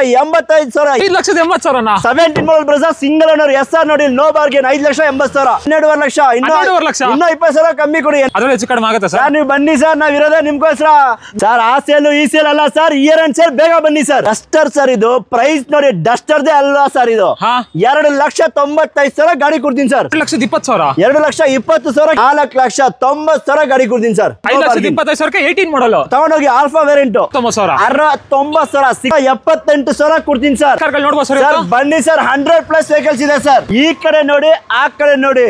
5,85,000 5,80,000 17 ಮಾಡಲ್ Brezza single owner SR ನೋಡಿ no bargain 5,80,000 12 lakh ಇನ್ನೂ 20,000 ಕಮ್ಮಿ ಕೊಡಿ ಅದ್ರಲ್ಲಿ ಹೆಚ್ಚು ಕಡಿಮೆ ಆಗುತ್ತೆ ಸರ್ ನೀವು ಬನ್ನಿ ಸರ್ ನಾವ್ ಇರೋದೇ ನಿಮ್ಗೋಸ್ಕರ ಸರ್ ಆ ಸೇಲ್ ಈ ಸೇಲ್ ಅಲ್ಲ ಸರ್ ಇಯರ್ ಅಂಡ್ ಸೇಲ್ ಬೇಗ ಬನ್ನಿ ಸರ್ ಡಸ್ಟರ್ ಸರ್ ಇದು ಪ್ರೈಸ್ ನೋಡಿ ಡಸ್ಟರ್ದೇ ಅಲ್ವಾ ಸರ್ ಇದು 2,95,000 ಗಾಡಿ ಕೊಡ್ತೀನಿ ಸರ್ 2,20,000 2,20,000 4,90,000 ಗಾಡಿ ಕೊಡ್ತೀನಿ ಸರ್ 5,25,000 18 ಮಾಡಲ್ ತಗೊಂಡೋಗಿ ಆಲ್ಫಾ ವೇರಿಯಂಟ್ 90,000 68,000 ಕೊಡ್ತೀನಿ ಸರ್ ನೋಡ್ಬೋದು ಸರ್ ಬನ್ನಿ ಸರ್ 100+ ವೆಹಿಕಲ್ಸ್ ಇದೆ ಸರ್ ಈ ಕಡೆ ನೋಡಿ ಆ ಕಡೆ ನೋಡಿ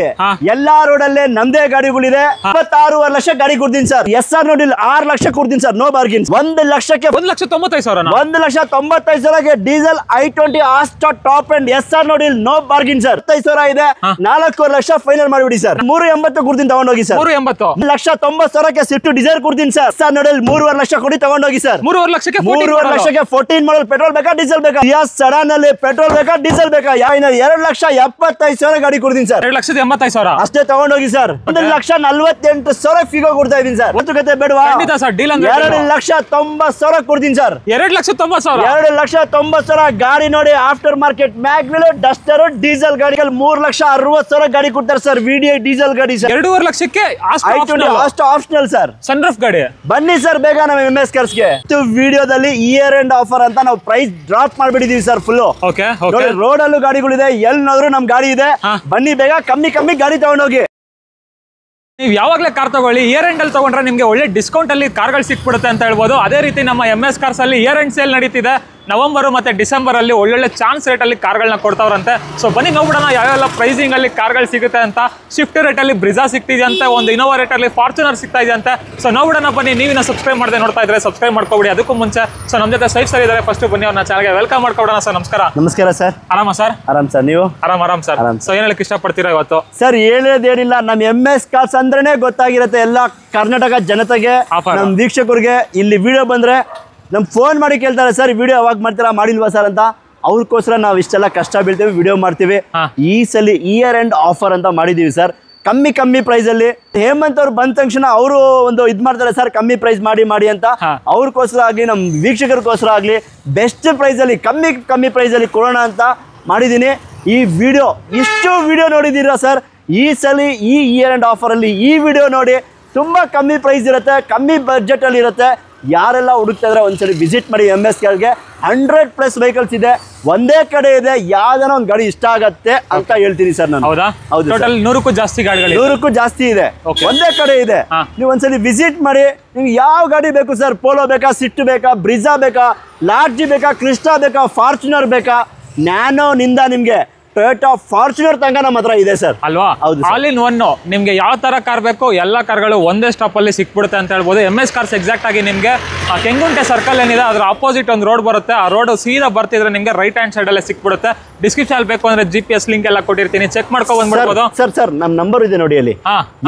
ಎಲ್ಲಾ ರೋಡ್ ಅಲ್ಲೇ ನಮ್ದೇ ಗಾಡಿಗಳಿದೆ 26 ಲಕ್ಷ ಗಾಡಿ ಕೊಡ್ತೀನಿ ಸರ್ SR ನೋಡಿ 6 ಲಕ್ಷ ಕೊಡ್ತೀನಿ sir no bargain 1,95,000 1,95,000 diesel i20 Asta top end SR ನೋಡಿ ನೋ ಬಾರ್ಗಿನ್ ಸರ್ 5,000 ಇದೆ 4 ಲಕ್ಷ ಫೈನಲ್ ಮಾಡಿಬಿಡಿ ಸರ್ 380 ಕೊಡ್ತೀನಿ ತಗೊಂಡೋಗಿ ಸರ್ 1,90,000 ಸ್ವಿಫ್ಟ್ ಡಿಸೈರ್ ಕೊಡ್ತೀನಿ ಸರ್ SR ನೋಡಿ 3.5 ಲಕ್ಷ ಕೊಡಿ ತಗೊಂಡೋಗಿ ಸರ್ 3.5 ಲಕ್ಷಕ್ಕೆ 14 ಮಾಡಲ್ ಪೆಟ್ರೋಲ್ ಬೇಕಾ ಡೀಸೆಲ್ ಬೇಕಾ ಸಡನ್ ಅಲ್ಲಿ ಪೆಟ್ರೋಲ್ ಬೇಕಾ ಡೀಸೆಲ್ ಬೇಕಾ 2,75,000 ಗಾಡಿ ಕೊಡ್ತೀನಿ ಸರ್ 2,85,000 ಅಷ್ಟೇ ತಗೊಂಡೋಗಿ ಸರ್ 1,48,000 ಫಿಗೋ ಕೊಡ್ತಾ ಇದೀನಿ ಸರ್ ಮಾತುಕತೆ ಬೇಡವಾ 2,90,000 ಕೊಡ್ತೀನಿ ಸರ್ 2,90,000 ಗಾಡಿ ನೋಡಿ after market mag wheel Duster diesel ಗಾಡಿಗಳು 3,60,000 ಗಾಡಿ ಕೊಡ್ತಾರೆ ಸರ್ VDI ಡೀಸೆಲ್ ಗಾಡಿ ಸರ್ 2.5 ಲಕ್ಷಕ್ಕೆ ಆಪ್ಷನಲ್ ಸರ್ ಸನ್ರೂಫ್ ಗಾಡಿ ಬನ್ನಿ ಸರ್ ಬೇಗ ನಮ್ಮ MS ಕಾರ್ಸ್ಗೆ ವಿಡಿಯೋದಲ್ಲಿ ಇಯರ್ ಎಂಡ್ ಆಫರ್ ಅಂತ ನಾವು ಪ್ರೈಸ್ ಡ್ರಾಪ್ ಮಾಡ್ಬಿಟ್ಟಿದೀವಿ ಸರ್ ಫುಲ್ ರೋಡ್ ಅಲ್ಲೂ ಗಾಡಿಗಳಿದೆ ಎಲ್ಲಿ ನೋಡ್ರು ನಮ್ ಗಾಡಿ ಇದೆ ಬನ್ನಿ ಬೇಗ ಕಮ್ಮಿ ಗಾಡಿ ತಗೊಂಡೋಗಿ ನೀವು ಯಾವಾಗಲೇ ಕಾರ್ ತಗೊಳ್ಳಿ ಇಯರ್ ಎಂಡ್ ಅಲ್ಲಿ ತಗೊಂಡ್ರೆ ನಿಮಗೆ ಒಳ್ಳೆ ಡಿಸ್ಕೌಂಟ್ ಅಲ್ಲಿ ಕಾರ್ಗಳು ಸಿಕ್ಬಿಡುತ್ತೆ ಅಂತ ಹೇಳ್ಬೋದು ಅದೇ ರೀತಿ ನಮ್ಮ MS ಕಾರ್ಸ್ ಅಲ್ಲಿ ಇಯರ್ ಎಂಡ್ ಸೇಲ್ ನಡೀತಿದೆ ನವೆಂಬರ್ ಮತ್ತೆ ಡಿಸೆಂಬರ್ ಅಲ್ಲಿ ಒಳ್ಳೊಳ್ಳೆ ಚಾನ್ಸ್ ರೇಟ್ ಅಲ್ಲಿ ಕಾರ್ಗಳನ್ನ ಕೊಡ್ತಾವ್ರಂತೆ ಸೊ ಬನ್ನಿ ನೋಡ್ಬಿಡೋಣ ಯಾವೆಲ್ಲ ಪ್ರೈಸಿಂಗ್ ಅಲ್ಲಿ ಕಾರ್ಗಳು ಸಿಗುತ್ತೆ ಅಂತ ಸ್ವಿಫ್ಟ್ ರೇಟ್ ಅಲ್ಲಿ ಬ್ರಿಜಾ ಸಿಗ್ತಿದೆ ಅಂತ ಒಂದು ಇನೋವಾ ರೇಟ್ ಅಲ್ಲಿ ಫಾರ್ಚುನರ್ ಸಿಗ್ತಾ ಇದೆ ಅಂತ ಸೊ ನೋಡ್ಬಿಡೋಣ ಬನ್ನಿ ನೀವಿನ ಸಬ್ಸ್ಕ್ರೈಬ್ ಮಾಡದೆ ನೋಡ್ತಾ ಇದ್ರೆ ಸಬ್ಸ್ಕ್ರೈಬ್ ಮಾಡ್ಕೊಬಿಡಿ ಅದಕ್ಕೂ ಮುಂಚೆ ಸೊ ನಮ್ಮ ಜೊತೆ ಸೈಫ್ ಸರ್ ಇದ್ದಾರೆ ಫಸ್ಟ್ ಬನ್ನಿ ಅವ್ರನ್ನ ಚಾನಲ್ಗೆ ವೆಲ್ಕಮ್ ಮಾಡ್ಕೊಡೋಣ ಸರ್ ನಮಸ್ಕಾರ ಸರ್ ಆರಾಮ ಸರ್ ಆರಾಮ್ ಸರ್ ನೀವು ಆರಾಮ್ ಸರ್ ಸೊ ಏನ್ ಹೇಳಕ್ ಇಷ್ಟಪಡ್ತೀರಾ ಇವತ್ತು ಸರ್ ಹೇಳೋದೇನಿಲ್ಲ ನಮ್ಮ MS ಕಾರ್ಸ್ ಅಂದ್ರೇನೆ ಗೊತ್ತಾಗಿರುತ್ತೆ ಎಲ್ಲ ಕರ್ನಾಟಕ ಜನತೆಗೆ ನಮ್ಮ ವೀಕ್ಷಕರಿಗೆ ಇಲ್ಲಿ ವಿಡಿಯೋ ಬಂದ್ರೆ ನಮ್ ಫೋನ್ ಮಾಡಿ ಕೇಳ್ತಾರೆ ಸರ್ ವಿಡಿಯೋ ಯಾವಾಗ ಮಾಡ್ತೀರಾ ಮಾಡಿಲ್ವಾ ಸರ್ ಅಂತ ಅವ್ರಿಗೋಸ್ಕರ ನಾವು ಇಷ್ಟೆಲ್ಲ ಕಷ್ಟ ಬೀಳ್ತೀವಿ ವಿಡಿಯೋ ಮಾಡ್ತೀವಿ ಈ ಸಲ ಇಯರ್ ಎಂಡ್ ಆಫರ್ ಅಂತ ಮಾಡಿದೀವಿ ಸರ್ ಕಮ್ಮಿ ಪ್ರೈಸ್ ಅಲ್ಲಿ ಹೇಮಂತ್ ಅವ್ರು ಬಂದ ತಕ್ಷಣ ಅವರು ಒಂದು ಇದ್ ಮಾಡ್ತಾರೆ ಸರ್ ಕಮ್ಮಿ ಪ್ರೈಸ್ ಮಾಡಿ ಅಂತ ಅವ್ರಿಗೋಸ್ಕರ ಆಗ್ಲಿ ನಮ್ ವೀಕ್ಷಕರಿಗೋಸ್ಕರ ಆಗ್ಲಿ ಬೆಸ್ಟ್ ಪ್ರೈಸ್ ಅಲ್ಲಿ ಕಮ್ಮಿ ಪ್ರೈಸ್ ಅಲ್ಲಿ ಕೊಡೋಣ ಅಂತ ಮಾಡಿದೀನಿ ಈ ವಿಡಿಯೋ ಇಷ್ಟು ವಿಡಿಯೋ ನೋಡಿದೀರಾ ಸರ್ ಈ ಸಲ ಈ ಇಯರ್ ಎಂಡ್ ಆಫರ್ ಅಲ್ಲಿ ಈ ವಿಡಿಯೋ ನೋಡಿ ತುಂಬಾ ಕಮ್ಮಿ ಪ್ರೈಸ್ ಇರುತ್ತೆ ಕಮ್ಮಿ ಬಜೆಟ್ ಅಲ್ಲಿ ಇರುತ್ತೆ ಯಾರೆಲ್ಲ ಹುಡುಕ್ತಾ ಇದ್ರೆ ಒಂದ್ಸರಿ ವಿಸಿಟ್ ಮಾಡಿ MS ಕಾರ್ಗೆ 100+ ವೆಹಿಕಲ್ಸ್ ಇದೆ ಒಂದೇ ಕಡೆ ಇದೆ ಯಾವ್ದಾನ ಒಂದು ಗಾಡಿ ಇಷ್ಟ ಆಗತ್ತೆ ಅಂತ ಹೇಳ್ತೀನಿ ಸರ್ ನಾನು ಹೌದು ಟೋಟಲ್ 100ಕ್ಕೂ ಜಾಸ್ತಿ ಗಾಡಿಗಳು 100ಕ್ಕೂ ಜಾಸ್ತಿ ಇದೆ ಒಂದೇ ಕಡೆ ಇದೆ ನೀವು ಒಂದ್ಸಲಿ ವಿಸಿಟ್ ಮಾಡಿ ನಿಮ್ಗೆ ಯಾವ ಗಾಡಿ ಬೇಕು ಸರ್ ಪೋಲೋ ಬೇಕಾ ಸಿಫ್ಟ್ ಬೇಕಾ ಬ್ರಿಜಾ ಬೇಕಾ ಲಾರ್ಜಿ ಬೇಕಾ ಕ್ರಿಸ್ಟಾ ಬೇಕಾ ಫಾರ್ಚುನರ್ ಬೇಕಾ ನ್ಯಾನೋ ನಿಂದ ನಿಮ್ಗೆ ಟೊಯೋಟಾ ಫಾರ್ಚುನರ್ ತನಕ ನಮ್ಮ ಹತ್ರ ಇದೆ ಸರ್ ಅಲ್ವಾ ಆಲ್ ಇನ್ ಒನ್ ನಿಮ್ಗೆ ಯಾವ ತರ ಕಾರ್ ಬೇಕು ಎಲ್ಲ ಕಾರ್ಗಳು ಒಂದೇ ಸ್ಟಾಪ್ ಅಲ್ಲಿ ಸಿಕ್ಬಿಡುತ್ತೆ ಅಂತ ಹೇಳ್ಬೋದು MS ಕಾರ್ಸ್ ಎಕ್ಸಾಕ್ಟ್ ಆಗಿ ನಿಮ್ಗೆ ಕೆಂಗುಂಟೆ ಸರ್ಕಲ್ ಏನಿದೆ ಅದ್ರ ಅಪೋಸಿಟ್ ಒಂದು ರೋಡ್ ಬರುತ್ತೆ ಆ ರೋಡ್ ಸೀದಾ ಬರ್ತಿದ್ರೆ ನಿಮ್ಗೆ ರೈಟ್ ಹ್ಯಾಂಡ್ ಸೈಡ್ ಅಲ್ಲೇ ಸಿಕ್ಬಿಡುತ್ತೆ ಡಿಸ್ಕ್ರಿಪ್ಷನ್ ಬೇಕು ಅಂದ್ರೆ GPS ಲಿಂಕ್ ಎಲ್ಲ ಕೊಟ್ಟಿರ್ತೀನಿ ಚೆಕ್ ಮಾಡ್ಕೊ ಬಂದ್ಬಿಡ್ಬೋದು ಸರ್ ನಮ್ಮ ನಂಬರ್ ಇದೆ ನೋಡಿ ಅಲ್ಲಿ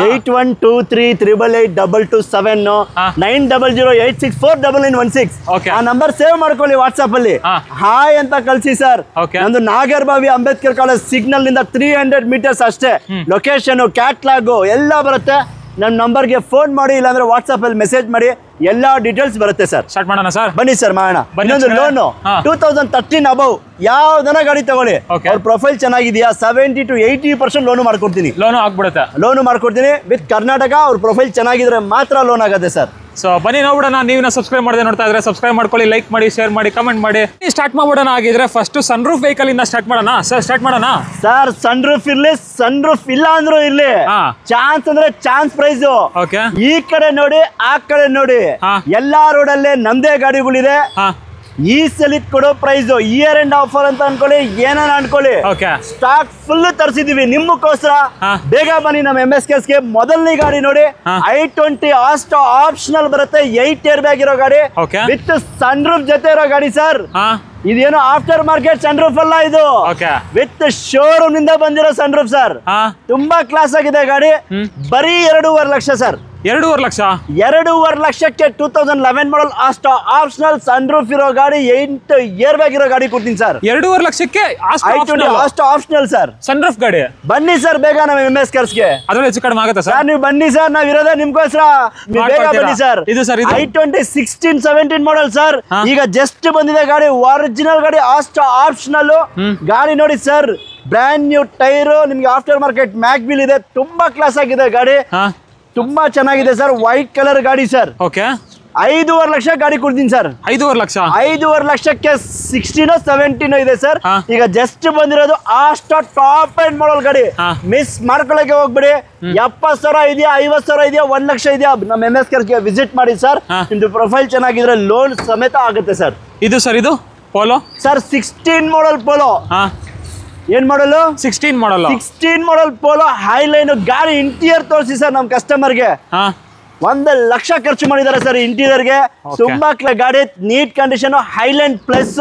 8123882227 9008649916 ಆ ನಂಬರ್ ಸೇವ್ ಮಾಡ್ಕೊಳ್ಳಿ ವಾಟ್ಸ್ಆಪ್ ಅಲ್ಲಿ ಹಾಯ್ ಅಂತ ಕಳ್ಸಿ ಸರ್ ನಂದು ನಾಗರಬಾವಿ ಅಂಬೇಡ್ಕರ್ ಕಾಲೇಜ್ ಸಿಗ್ನಲ್ ನಿಂದ 300 ಮೀಟರ್ಸ್ ಅಷ್ಟೇ ಲೊಕೇಶನ್ ಕ್ಯಾಟ್ಲಾಗ್ ಎಲ್ಲ ಬರುತ್ತೆ ನನ್ನ ನಂಬರ್ಗೆ ಫೋನ್ ಮಾಡಿ ಇಲ್ಲಾಂದ್ರೆ ವಾಟ್ಸ್ಆಪ್ ಅಲ್ಲಿ ಮೆಸೇಜ್ ಮಾಡಿ ಎಲ್ಲಾ ಡೀಟೇಲ್ಸ್ ಬರುತ್ತೆ ಸರ್ ಸ್ಟಾರ್ಟ್ ಮಾಡೋಣ ಸರ್ ಬನ್ನಿ ಸರ್ ಮಾಡೋಣ ಇನ್ನೊಂದು ಲೋನು 2013 ಅಬೌವ್ ಯಾವ್ದನ ಗಾಡಿ ತಗೊಳ್ಳಿ ಅವ್ರ ಪ್ರೊಫೈಲ್ ಚೆನ್ನಾಗಿದೆಯಾ 70 to 80% ಲೋನು ಮಾಡ್ಕೊಡ್ತೀನಿ ಲೋನು ಮಾಡ್ಕೊಡ್ತೀನಿ ವಿತ್ ಕರ್ನಾಟಕ ಅವ್ರ ಪ್ರೊಫೈಲ್ ಚೆನ್ನಾಗಿದ್ರೆ ಮಾತ್ರ ಲೋನ್ ಆಗುತ್ತೆ ಸರ್ ಸೊ ಬನ್ನಿ ನೋಡ್ಬಿಡೋಣ ನೀವಿನ ಸಬ್ಸ್ಕ್ರೈಬ್ ಮಾಡದೆ ನೋಡ್ತಾ ಇದ್ರೆ ಸಬ್ಸ್ಕ್ರೈಬ್ ಮಾಡ್ಕೊಳ್ಳಿ ಲೈಕ್ ಮಾಡಿ ಶೇರ್ ಮಾಡಿ ಕಮೆಂಟ್ ಮಾಡಿ ಸ್ಟಾರ್ಟ್ ಮಾಡ್ಬಿಡೋಣ ಆಗಿದ್ರೆ ಫಸ್ಟ್ ಸನ್ರೂಫ್ ವೆಹಿಕಲ್ ಇಂದ ಸ್ಟಾರ್ಟ್ ಮಾಡೋಣ ಸರ್ ಸನ್ರೂಫ್ ಇರ್ಲಿ ಸನ್ರೂಫ್ ಇಲ್ಲ ಅಂದ್ರೂ ಇರ್ಲಿ ಚಾನ್ಸ್ ಅಂದ್ರೆ ಚಾನ್ಸ್ ಪ್ರೈಸ್ ಈ ಕಡೆ ನೋಡಿ ಆ ಕಡೆ ನೋಡಿ ಎಲ್ಲಾ ರೋಡ್ ಅಲ್ಲೇ ನಮ್ದೇ ಗಾಡಿಗಳಿದೆ ಈ ಸಲ ಕೊಡೋ ಪ್ರೈಸ್ ಇಯರ್ ಎಂಡ್ ಆಫರ್ ಅಂತ ಅನ್ಕೊಳ್ಳಿ ಏನಾನ ಅನ್ಕೊಳ್ಳಿ ಸ್ಟಾಕ್ ಫುಲ್ ತರಿಸಿದೀವಿ ನಿಮ್ಮಕ್ಕೋಸ್ಕರ ಬೇಗ ಬನ್ನಿ ನಮ್ಮ MS ಕಾರ್ಸ್ಗೆ ಮೊದಲನೇ ಗಾಡಿ ನೋಡಿ i20 ಆಸ್ಟಾ ಆಪ್ಷನಲ್ ಬರುತ್ತೆ 8 ಏರ್ ಬ್ಯಾಗ್ ಇರೋ ಗಾಡಿ ವಿತ್ ಸನ್ರೂಫ್ ಜೊತೆ ಇರೋ ಗಾಡಿ ಸರ್ ಇದೇನು ಆಫ್ಟರ್ ಮಾರ್ಕೆಟ್ ಸನ್ರೂಫ್ ಅಲ್ಲ ಇದು ವಿತ್ ಶೋರೂಮ್ ನಿಂದ ಬಂದಿರೋ ಸನ್ರೂಫ್ ಸರ್ ತುಂಬಾ ಕ್ಲಾಸ್ ಆಗಿದೆ ಗಾಡಿ ಬರೀ 2.5 ಲಕ್ಷ ಸರ್ 2.5 ಲಕ್ಷ 2.5 ಲಕ್ಷಕ್ಕೆ 2011 ಮಾಡಲ್ ಆಪ್ಷನಲ್ ಸನ್ ರೂಫ್ ಇರೋ ಗಾಡಿ 8 ಇಯರ್ ಬ್ಯಾಗ್ ಇರೋ ಗಾಡಿ ಕೊಡ್ತೀನಿ ಸರ್. 2.5 ಲಕ್ಷಕ್ಕೆ ಆಪ್ಷನಲ್ ಸರ್, ಸನ್ ರೂಫ್ ಗಾಡಿ. ಬನ್ನಿ ಸರ್ ಬೇಗ ನಮ್ಮ MS ಕಾರ್ಸ್ಗೆ. ಅದ್ರಲ್ಲಿ ಹೆಚ್ಚು ಕಡಿಮೆ ಆಗುತ್ತೆ ಸರ್. ನೀವು ಬನ್ನಿ ಸರ್, ನಾವ್ ಇರೋದೇ ನಿಮ್ಗೋಸ್ಕರ. ಬೇಗ ಬನ್ನಿ ಸರ್. ಇದು ಸರ್ i20 16-17 ಮಾಡಲ್ ಸರ್. ಈಗ ಜಸ್ಟ್ ಬಂದಿದೆ ಗಾಡಿ, ಒರಿಜಿನಲ್ ಗಾಡಿ, ಆಪ್ಷನಲ್ ಗಾಡಿ. ನೋಡಿ ಸರ್, ಬ್ರ್ಯಾಂಡ್ ನ್ಯೂ ಟೈರ್, ನಿಮ್ಗೆ ಆಫ್ಟರ್ ಮಾರ್ಕೆಟ್ ಮ್ಯಾಗ್ ವೀಲ್ ಇದೆ. ತುಂಬಾ ಕ್ಲಾಸ್ ಆಗಿದೆ ಗಾಡಿ, ತುಂಬಾ ಚೆನ್ನಾಗಿದೆ ಸರ್. ವೈಟ್ ಕಲರ್ ಗಾಡಿ ಸರ್. ಓಕೆ, 5.5 ಲಕ್ಷ ಗಾಡಿ ಕೊಡ್ತೀನಿ ಸರ್. 5.5 ಲಕ್ಷ 5.5 ಲಕ್ಷಕ್ಕೆ 16-17 ಇದೆ ಸರ್. ಈಗ ಜಸ್ಟ್ ಬಂದಿರೋದು ಟಾಪ್ ಅಂಡ್ ಮಾಡಲ್ ಗಾಡಿ. ಮಿಸ್ ಮಾಡ್ಕೊಳಕ್ಕೆ ಹೋಗ್ಬಿಡಿ. 70,000 ಇದೆಯಾ, 50,000 ಇದೆಯಾ, 1 ಲಕ್ಷ ಇದೆಯಾ, ನಮ್ಮ MS ಕಾರ್ಗೆ ವಿಸಿಟ್ ಮಾಡಿ ಸರ್. ನಿಮ್ದು ಪ್ರೊಫೈಲ್ ಚೆನ್ನಾಗಿದ್ರೆ ಲೋನ್ ಸಮೇತ ಆಗುತ್ತೆ ಸರ್. ಇದು ಸರ್, ಇದು ಪೋಲೋ ಸರ್, 16 ಮಾಡಲ್ ಪೋಲೋ. ಏನ್ ಮಾಡಲು? 16 ಮಾಡಲ್ ಪೋಲೋ ಹೈಲೈನ್ ಗಾಡಿ. ಇಂಟೀರಿಯರ್ ತೋರಿಸಿ ಸರ್ ನಮ್ಮ ಕಸ್ಟಮರ್ಗೆ. 1 ಲಕ್ಷ ಖರ್ಚು ಮಾಡಿದ್ದಾರೆ ಸರ್ ಇಂಟೀರಿಯರ್ಗೆ. ತುಂಬಾ ಗಾಡಿ neat condition, highline plus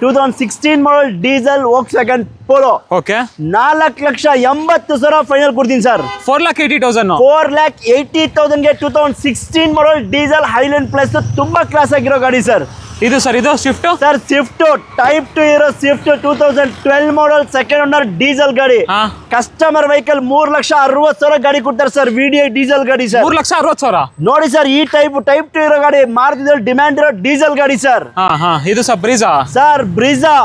2016 model diesel Volkswagen Polo. Okay, 4,80,000 final ಕೊಡ್ತೀನಿ sir. 4,80,000 2016 model diesel highline plus ತುಂಬಾ ಕ್ಲಾಸ್ ಆಗಿರೋ ಗಾಡಿ ಸರ್. ಇದು ಸರ್, ಇದು ಸ್ವಿಫ್ಟ್ ಸರ್. ಸ್ವಿಫ್ಟ್ ಟೈಪ್ 2 ಇರೋ Swift 2012 model second owner diesel ಗಾಡಿ. ಕಸ್ಟಮರ್ ವೆಹಿಕಲ್ 3,60,000 ಗಾಡಿ ಕೊಡ್ತಾರೆ ಸರ್. VDI ಡೀಸೆಲ್ ಗಾಡಿ ಸರ್. 3,60,000 ನೋಡಿ ಸರ್, ಈ ಟೈಪ್ 2 ಇರೋ ಗಾಡಿ ಮಾರುತಿದಲ್ಲಿ ಡಿಮ್ಯಾಂಡ್ ಇರೋ ಡೀಸೆಲ್ ಗಾಡಿ ಸರ್. ಇದು sir Brezza sir. Brezza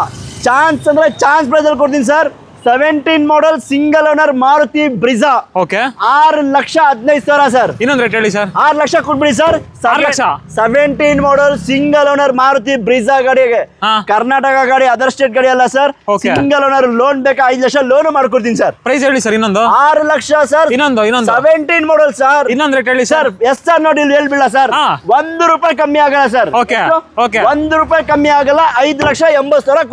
chance ಅಂದ್ರೆ ಚಾನ್ಸ್ ಪ್ರೈಸ್ ಅಲ್ಲಿ ಕೊಡ್ತೀನಿ ಸರ್. 17 ಮಾಡಲ್ single owner Maruti Brezza. Okay, 6,15,000 sir. ಇನ್ನೊಂದು ರೇಟ್ ಹೇಳಿ ಸರ್. 6 ಲಕ್ಷ ಕೊಟ್ಬಿಡಿ ಸರ್. 6 ಲಕ್ಷ 17 ಮಾಡಲ್ ಸಿಂಗಲ್ ಓನರ್ ಮಾರುತಿ ಬ್ರಿಜಾ ಗಾಡಿಗೆ. ಕರ್ನಾಟಕ ಗಾಡಿ, ಅದರ್ ಸ್ಟೇಟ್ ಗಾಡಿ ಅಲ್ಲ ಸರ್. Single owner. ಲೋನ್ ಬೇಕಾ? 5 ಲಕ್ಷ ಲೋನ್ ಮಾಡ್ಕೊಡ್ತೀನಿ ಸರ್. ಪ್ರೈಸ್ ಹೇಳಿ ಸರ್. ಇನ್ನೊಂದು 6 ಲಕ್ಷ ಸರ್. ಇನ್ನೊಂದು 17 ಮಾಡಲ್ ಸರ್. ಇನ್ನೊಂದು ರೇಟ್ ಹೇಳಿ ಸರ್. SR ನೋಡಿ ಹೇಳ್ಬಿಡ ಸರ್. 1 ರೂಪಾಯಿ ಕಮ್ಮಿ ಆಗಲ್ಲ ಸರ್. ಓಕೆ, 1 ರೂಪಾಯಿ ಕಮ್ಮಿ ಆಗಲ್ಲ. 5,80,000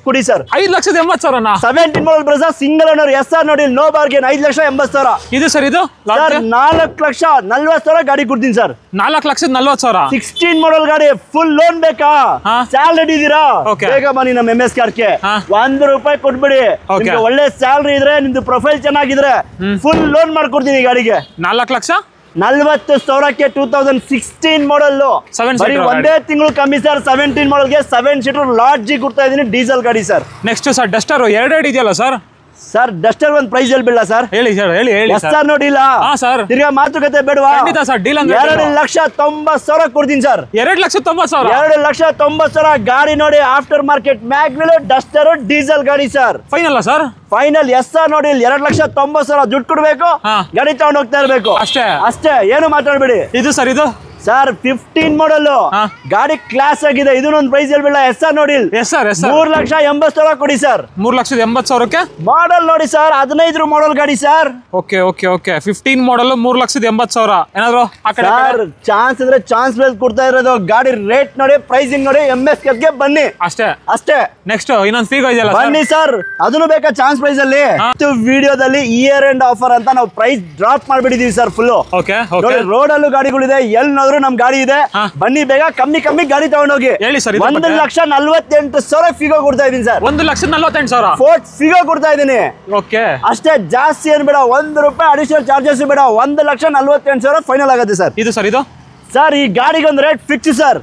ಕೊಡಿ ಸರ್. 5,80,000 17 ಮಾಡಲ್ ಬ್ರಿಜಾ ಸಿಂಗಲ್ ಓನರ್. SR ನೋಡಿ, ನೋ ಬಾರ್ಗೇನ್. 5,80,000. ಇದು ಸರ್, ಇದು 4,40,000 ಗಾಡಿ ಕೊಡ್ತೀನಿ ಸರ್. 4,40,000 16 ಮಾಡಲ್ ಗಾಡಿ. ಫುಲ್ ಲೋನ್ ಬೇಕಾ? ಸ್ಯಾಲರಿ ಇದೀರಾ? ಬೇಗ ಬನ್ನಿ ನಮ್ಮ MS ಕಾರ್ಗೆ. 1 ರೂಪಾಯಿ ಕೊಟ್ಬಿಡಿ. ನಿಮ್ಗೆ ಒಳ್ಳೆ ಸ್ಯಾಲರಿ ಇದ್ರೆ, ನಿಮ್ದು ಪ್ರೊಫೈಲ್ ಚೆನ್ನಾಗಿದ್ರೆ ಫುಲ್ ಲೋನ್ ಮಾಡ್ಕೊಡ್ತೀನಿ ಗಾಡಿಗೆ. 4,40,000 2016 ಮಾಡಲ್. ಒಂದೇ ತಿಂಗಳು ಕಮ್ಮಿ ಸರ್. 17 ಮಾಡಲ್ಗೆ 7 ಸೀಟರ್ ಲಾಡ್ಜಿ ಕೊಡ್ತಾ ಇದೀನಿ ಡೀಸೆಲ್ ಗಾಡಿ ಸರ್. ನೆಕ್ಸ್ಟ್ ಸರ್, ಡಸ್ಟರ್ 2 ಇದೆಯಲ್ಲ ಸರ್. ಸರ್ ಡಸ್ಟರ್ ಒಂದು ಪ್ರೈಸ್ ಹೇಳ್ಬಿಡ ಸರ್. ಹೇಳಿ ಸರ್, ಹೇಳಿ ಸರ್. ನೋಡಿಲ್ಲ ಸರ್, ತಿರ್ಗಾ ಮಾತುಕತೆ ಬೇಡವಾ? ಖಂಡಿತ ಸರ್. ಡೀಲ್ ಅಂದ್ರೆ 2,90,000 ಕೊಡ್ತೀನಿ ಸರ್. 2,90,000 2,90,000 ಗಾಡಿ. ನೋಡಿ, after market mag wheel Duster diesel ಗಾಡಿ sir. Final sir. Final. SR ನೋಡಿ, 2,90,000 ದುಡ್ಡು ಕೊಡ್ಬೇಕು, ಗಾಡಿ ತಗೊಂಡ್ ಹೋಗ್ತಾ ಇರ್ಬೇಕು ಅಷ್ಟೇ. ಏನು ಮಾತಾಡ್ಬೇಡಿ. ಇದು ಸರ್, ಇದು ಸರ್ 15 ಮಾಡಲ್ ಗಾಡಿ ಕ್ಲಾಸ್ ಆಗಿದೆ. ಇದನ್ನೊಂದು ಪ್ರೈಸ್ ಹೇಳ್ಬಿಡ. SR ನೋಡಿ, 3,80,000 ಕೊಡಿ ಸರ್. 3,80,000 ಮಾಡಲ್ ನೋಡಿ ಸರ್. 15 ಮಾಡಲ್ ಗಾಡಿ ಸರ್. ಓಕೆ, 15 ಮಾಡಲ್ 3,80,000 ಏನಾದ್ರು ಸರ್. ಚಾನ್ಸ್ ಇದ್ರೆ ಚಾನ್ಸ್ ಪ್ರೈಸ್ ಕೊಡ್ತಾ ಇರೋದು. ಗಾಡಿ ರೇಟ್ ನೋಡಿ, ಪ್ರೈಸಿಂಗ್ ನೋಡಿ. MS ಕಾರ್ಗೆ ಬನ್ನಿ ಅಷ್ಟೇ. ನೆಕ್ಸ್ಟ್ ಇನ್ನೊಂದು ಫೀಗೋ ಇದೆಯಲ್ಲ, ಬನ್ನಿ ಸರ್. ಅದನ್ನು ಬೇಕಾ ಚಾನ್ಸ್ ಪ್ರೈಸ್ ಅಲ್ಲಿ? ವಿಡಿಯೋದಲ್ಲಿ ಇಯರ್ ಎಂಡ್ ಆಫರ್ ಅಂತ ನಾವು ಪ್ರೈಸ್ ಡ್ರಾಪ್ ಮಾಡ್ಬಿಟ್ಟಿದೀವಿ ಸರ್ ಫುಲ್. ರೋಡ್ ಅಲ್ಲೂ ಗಾಡಿಗಳಿದೆ, ಎಲ್ಲಿ ನಮ್ ಗಾಡಿ ಇದೆ. ಬನ್ನಿ ಬೇಗ, ಕಮ್ಮಿ ಗಾಡಿ ತಗೊಂಡೋಗಿ. 1,48,000 ಫಿಗೋ ಕೊಡ್ತಾ ಇದೀನಿ ಸರ್. 1,48,000 ಫೋರ್ಟ್ ಫಿಗೋ ಕೊಡ್ತಾ ಇದೀನಿ. ಓಕೆ, ಅಷ್ಟೇ. ಜಾಸ್ತಿ ಏನ್ ಬೇಡ. 1 ರೂಪಾಯಿ ಅಡಿಷನಲ್ ಚಾರ್ಜಸ್ ಬೇಡ. 1,48,000 ಫೈನಲ್ ಆಗುತ್ತೆ ಸರ್. ಇದು ಸರ್, ಇದು ಸರ್. ಈ ಗಾಡಿಗೆ ಒಂದು rate fix sir.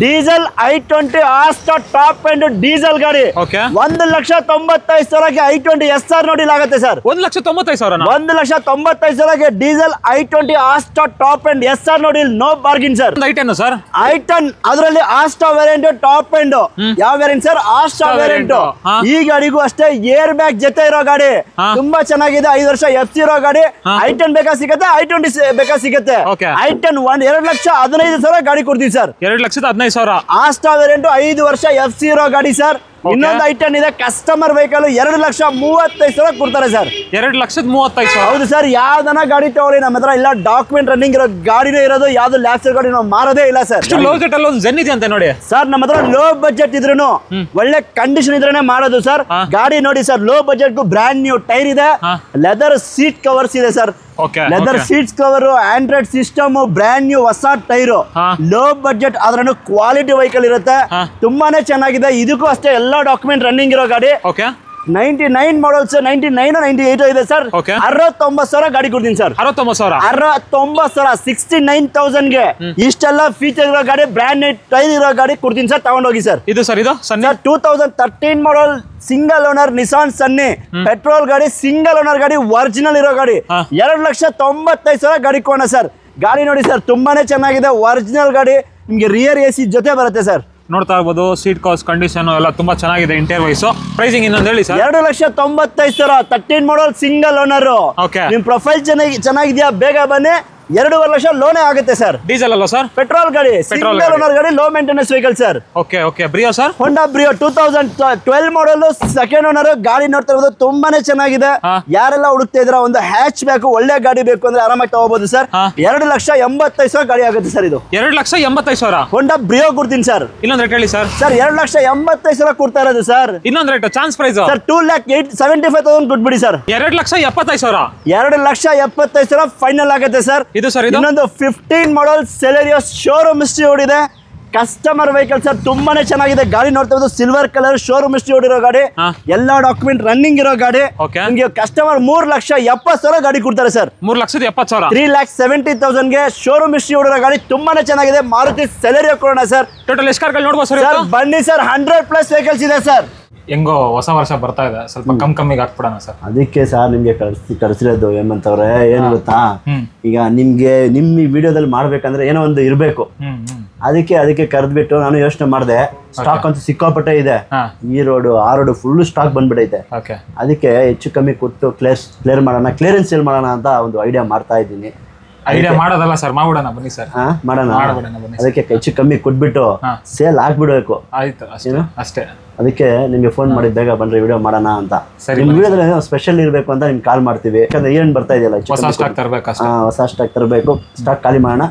Diesel i20 Asta top end diesel ಗಾಡಿ. 1,95,000 i20 SR ನೋಡಿ ಆಗುತ್ತೆ sir. 1,95,000 1,95,000 diesel i20 Asta top end SR ನೋಡಿ. No bargain sir. i10 sir. i10 ಅದರಲ್ಲಿ ಆಸ್ಟಾ ವೇರಿಯಂಟ್ ಟಾಪ್ ಅಂಡ್. ಯಾವ ವೇರಿಯಂಟ್ ಸರ್? Asta variant. ಈ ಗಾಡಿಗೂ ಅಷ್ಟೇ air bag ಜೊತೆ ಇರೋ ಗಾಡಿ. ತುಂಬಾ ಚೆನ್ನಾಗಿದೆ. 5 ವರ್ಷ FC ಇರೋ ಗಾಡಿ. i10 ಬೇಕಾ ಸಿಗುತ್ತೆ, i20 ಬೇಕಾ ಸಿಗುತ್ತೆ. i10 2,15,000 ಗಾಡಿ ಕೊಡ್ತೀವಿ ಸರ್. 2,15,000 ಆಸ್ಟಾ ವೇರಿಯಂಟ್ 5 ವರ್ಷ FC ಇರೋ ಗಾಡಿ ಸರ್. ಇನ್ನೊಂದು i10 ಇದೆ ಕಸ್ಟಮರ್ ವೆಹಿಕಲ್. 2,35,000 ಕೊಡ್ತಾರೆ ಸರ್. 2,35,000 ಹೌದು ಸರ್. ಯಾವ್ದನ ಗಾಡಿ ತಗೊಳ್ಳಿ, ನಮ್ಮ ಹತ್ರ ಇಲ್ಲ ಡಾಕ್ಯುಮೆಂಟ್ ರನ್ನಿಂಗ್ ಇರೋ ಗಾಡಿನೇ ಇರೋದು. ಯಾವ್ದು ಲ್ಯಾಪ್ಸ್ ಗಾಡಿ ನಾವು ಮಾರೋದೇ ಇಲ್ಲ ಸರ್. ಲೋ ಬಜೆಟ್ ಅಲ್ಲಿ ಒಂದು ಜೆನ್ ಇದೆ ಅಂತ ನೋಡಿ ಸರ್. ನಮ್ಮ ಹತ್ರ ಲೋ ಬಜೆಟ್ ಇದ್ರೂ ಒಳ್ಳೆ ಕಂಡೀಷನ್ ಇದ್ರೇನೆ ಮಾಡೋದು ಸರ್. ಗಾಡಿ ನೋಡಿ sir, low budget brand new tyre ಇದೆ. ಲೆದರ್ ಸೀಟ್ ಕವರ್ಸ್ ಇದೆ sir. Leather seats cover, Android system, brand new ಹೊಸ ಟೈರು. ಲೋ ಬಜೆಟ್ ಆದ್ರೂ ಕ್ವಾಲಿಟಿ ವೆಹಿಕಲ್ ಇರುತ್ತೆ. ತುಂಬಾನೇ ಚೆನ್ನಾಗಿದೆ. ಇದಕ್ಕೂ ಅಷ್ಟೇ ಎಲ್ಲ ಡಾಕ್ಯುಮೆಂಟ್ ರನ್ನಿಂಗ್ ಇರೋ ಗಾಡಿ. 99 ಮಾಡಲ್ಸ್ 99 98 ಇದೆ ಸರ್. 69,000 ಗಾಡಿ ಕೊಡ್ತೀನಿ ಸರ್. 69,000 69,000 ಗೆ ಇಷ್ಟೆಲ್ಲ ಫೀಚರ್ ಇರೋ ಗಾಡಿ, ಬ್ರ್ಯಾಂಡ್ ಟೈರ್ ಇರೋ ಗಾಡಿ ಕೊಡ್ತೀನಿ ಸರ್. ತಗೊಂಡೋಗಿ ಸರ್. ಇದು ಸರ್ ಇದು 2013 ಮಾಡಲ್ ಸಿಂಗಲ್ ಓನರ್ ನಿಸಾನ್ ಸನ್ನಿ ಪೆಟ್ರೋಲ್ ಗಾಡಿ, ಸಿಂಗಲ್ ಓನರ್ ಗಾಡಿ, ಒರಿಜಿನಲ್ ಇರೋ ಗಾಡಿ. 2,95,000 ಗಾಡಿ ಕೊಡೋಣ ಸರ್. ಗಾಡಿ ನೋಡಿ ಸರ್, ತುಂಬಾನೇ ಚೆನ್ನಾಗಿದೆ. ಒರಿಜಿನಲ್ ಗಾಡಿ, ನಿಮ್ಗೆ ರಿಯರ್ AC ಜೊತೆ ಬರುತ್ತೆ ಸರ್. ನೋಡ್ತಾ ಇರ್ಬೋದು, ಸೀಟ್ ಕವರ್ಸ್ ಕಂಡೀಷನ್ ಎಲ್ಲ ತುಂಬಾ ಚೆನ್ನಾಗಿದೆ. ಇಂಟೀರಿಯರ್ ವೈಸ್ ಪ್ರೈಸಿಂಗ್ ಇನ್ನೊಂದು ಹೇಳಿ ಸರ್. 2,95,000 13 model single owner. ನಿಮ್ ಪ್ರೊಫೈಲ್ ಚೆನ್ನಾಗಿದ್ಯಾ, ಬೇಗ ಬನ್ನಿ. 2.5 ಲಕ್ಷ ಲೋನೇ ಆಗುತ್ತೆ ಸರ್. ಡೀಸೆಲ್ ಅಲ್ಲ ಸರ್, ಪೆಟ್ರೋಲ್ ಗಾಡಿ, ಸಿಂಗಲ್ ಓನರ್ ಗಾಡಿ, low maintenance vehicle sir. Okay Brio sir, Honda Brio 2012 model, second owner ಗಾಡಿ. ನೋಡ್ತಾ ಇರೋದು ತುಂಬಾನೇ ಚೆನ್ನಾಗಿದೆ. ಯಾರೆಲ್ಲ ಹುಡುಕ್ತಾ ಇದ್ರ ಒಂದು ಹ್ಯಾಚ್ ಬ್ಯಾಕ್ ಒಳ್ಳೆ ಗಾಡಿ ಬೇಕು ಅಂದ್ರೆ ಆರಾಮಾಗಿ ತಗೋಬಹುದು ಸರ್. 2,85,000 ಗಾಡಿ ಆಗುತ್ತೆ ಸರ್. ಇದು 2,85,000 ಹೋಂಡಾ ಬ್ರಿಯೋ ಕೊಡ್ತೀನಿ ಸರ್. ಇನ್ನೊಂದು ರೇಟ್ ಹೇಳಿ ಸರ್. ಸರ್ 2,85,000 ಕೊಡ್ತಾ ಇರೋದು ಸರ್. ಇನ್ನೊಂದು ರೇಟ್ ಚಾನ್ಸ್ ಪ್ರೈಸ್ ಸರ್ 2,75,000 ಕೊಟ್ಬಿಡಿ ಸರ್. 2,75,000 2,75,000 ಫೈನಲ್ ಆಗುತ್ತೆ ಸರ್. ಇದು ಸರ್ ಇನ್ನೊಂದು 15 ಮಾಡಲ್ ಸೆಲೆರಿಯಸ್ ಶೋರೂಮ್ ಹಿಸ್ಟ್ರಿ ಓಡಿದೆ, ಕಸ್ಟಮರ್ ವೆಹಿಕಲ್ ಸರ್. ತುಂಬಾನೇ ಚೆನ್ನಾಗಿದೆ ಗಾಡಿ. ನೋಡ್ತಾ ಇರೋದು ಸಿಲ್ವರ್ ಕಲರ್ ಶೋರೂಮ್ ಹಿಸ್ಟ್ರಿ ಓಡಿರೋ ಗಾಡಿ, ಎಲ್ಲಾ ಡಾಕ್ಯುಮೆಂಟ್ ರನ್ನಿಂಗ್ ಇರೋ ಗಾಡಿ. ನಿಮ್ಗೆ ಕಸ್ಟಮರ್ 3,70,000 ಗಾಡಿ ಕೊಡ್ತಾರೆ ಸರ್. 3,70,000 3,70,000 ಗೆ ಶೋರೂಮ್ ಹಿಸ್ಟ್ರಿ ಓಡಿರೋ ಗಾಡಿ. ತುಂಬಾನೇ ಚೆನ್ನಾಗಿದೆ. ಮಾರುತಿ ಸೆಲೆರಿಯೋ ಕೊಡೋಣ ಸರ್. ಟೋಟಲ್ ಎಷ್ಟು ಕಾರ್ಗಳು ನೋಡ್ಬೋದು ಸರ್? ಬನ್ನಿ ಸರ್, 100+ ವೆಹಿಕಲ್ಸ್ ಇದೆ ಸರ್. ಹೆಂಗೋ ಹೊಸ ವರ್ಷ ಬರ್ತಾ ಇದೆ, ಸ್ವಲ್ಪ ಕಮ್ಮಿಗೆ ಹಾಕ್ಬಿಡೋಣ ಸರ್. ಅದಕ್ಕೆ ಸರ್ ನಿಮ್ಗೆ ಕಳಿಸಿರೋದು ಹೇಮಂತವ್ರೆ. ಏನ್ ಗೊತ್ತಾ, ಈಗ ನಿಮ್ಗೆ ನಿಮ್ಮ ವಿಡಿಯೋದಲ್ಲಿ ಮಾಡ್ಬೇಕಂದ್ರೆ ಏನೋ ಒಂದು ಇರ್ಬೇಕು. ಅದಕ್ಕೆ ಕರೆದ್ಬಿಟ್ಟು ನಾನು ಯೋಚನೆ ಮಾಡಿದೆ. ಸ್ಟಾಕ್ ಅಂತೂ ಸಿಕ್ಕಾಪಟ್ಟೆ ಇದೆ. ಈ ರೋಡು ಆ ರೋಡು ಫುಲ್ ಸ್ಟಾಕ್ ಬಂದ್ಬಿಟ್ಟೈತೆ. ಅದಕ್ಕೆ ಹೆಚ್ಚು ಕಮ್ಮಿ ಕೊಟ್ಟು ಕ್ಲಿಯರ್ ಮಾಡೋಣ, ಕ್ಲಿಯರೆನ್ಸ್ ಸೇಲ್ ಮಾಡೋಣ ಅಂತ ಒಂದು ಐಡಿಯಾ ಮಾಡ್ತಾ ಇದ್ದೀನಿ. ಐಡಿಯಾ ಮಾಡೋದಲ್ಲ ಸರ್, ಮಾಡೋಣ ಬನ್ನಿ ಸರ್. ಮಾಡೋಣ. ಅದಕ್ಕೆ ಹೆಚ್ಚು ಕಮ್ಮಿ ಕೊಟ್ಬಿಟ್ಟು ಸೇಲ್ ಆಗ್ಬಿಡ್ಬೇಕು. ಆಯ್ತು ಅಷ್ಟೇ. ಅದಕ್ಕೆ ನಿಮ್ಗೆ ಫೋನ್ ಮಾಡಿ ಬೇಗ ಬನ್ರಿ ವಿಡಿಯೋ ಮಾಡೋಣ ಅಂತ. ನಿಮ್ ವಿಡಿಯೋದಲ್ಲಿ ಏನೋ ಸ್ಪೆಷಲ್ ಇರಬೇಕು ಅಂತ ನಿಮ್ಗೆ ಕಾಲ್ ಮಾಡ್ತೀವಿ. ಯಾಕಂದ್ರೆ ಏನ್ ಬರ್ತಾ ಇದೆಯಲ್ಲ, ಹೊಸ ಸ್ಟಾಕ್ ತರಬೇಕು. ಸ್ಟಾಕ್ ಖಾಲಿ ಮಾಡೋಣ.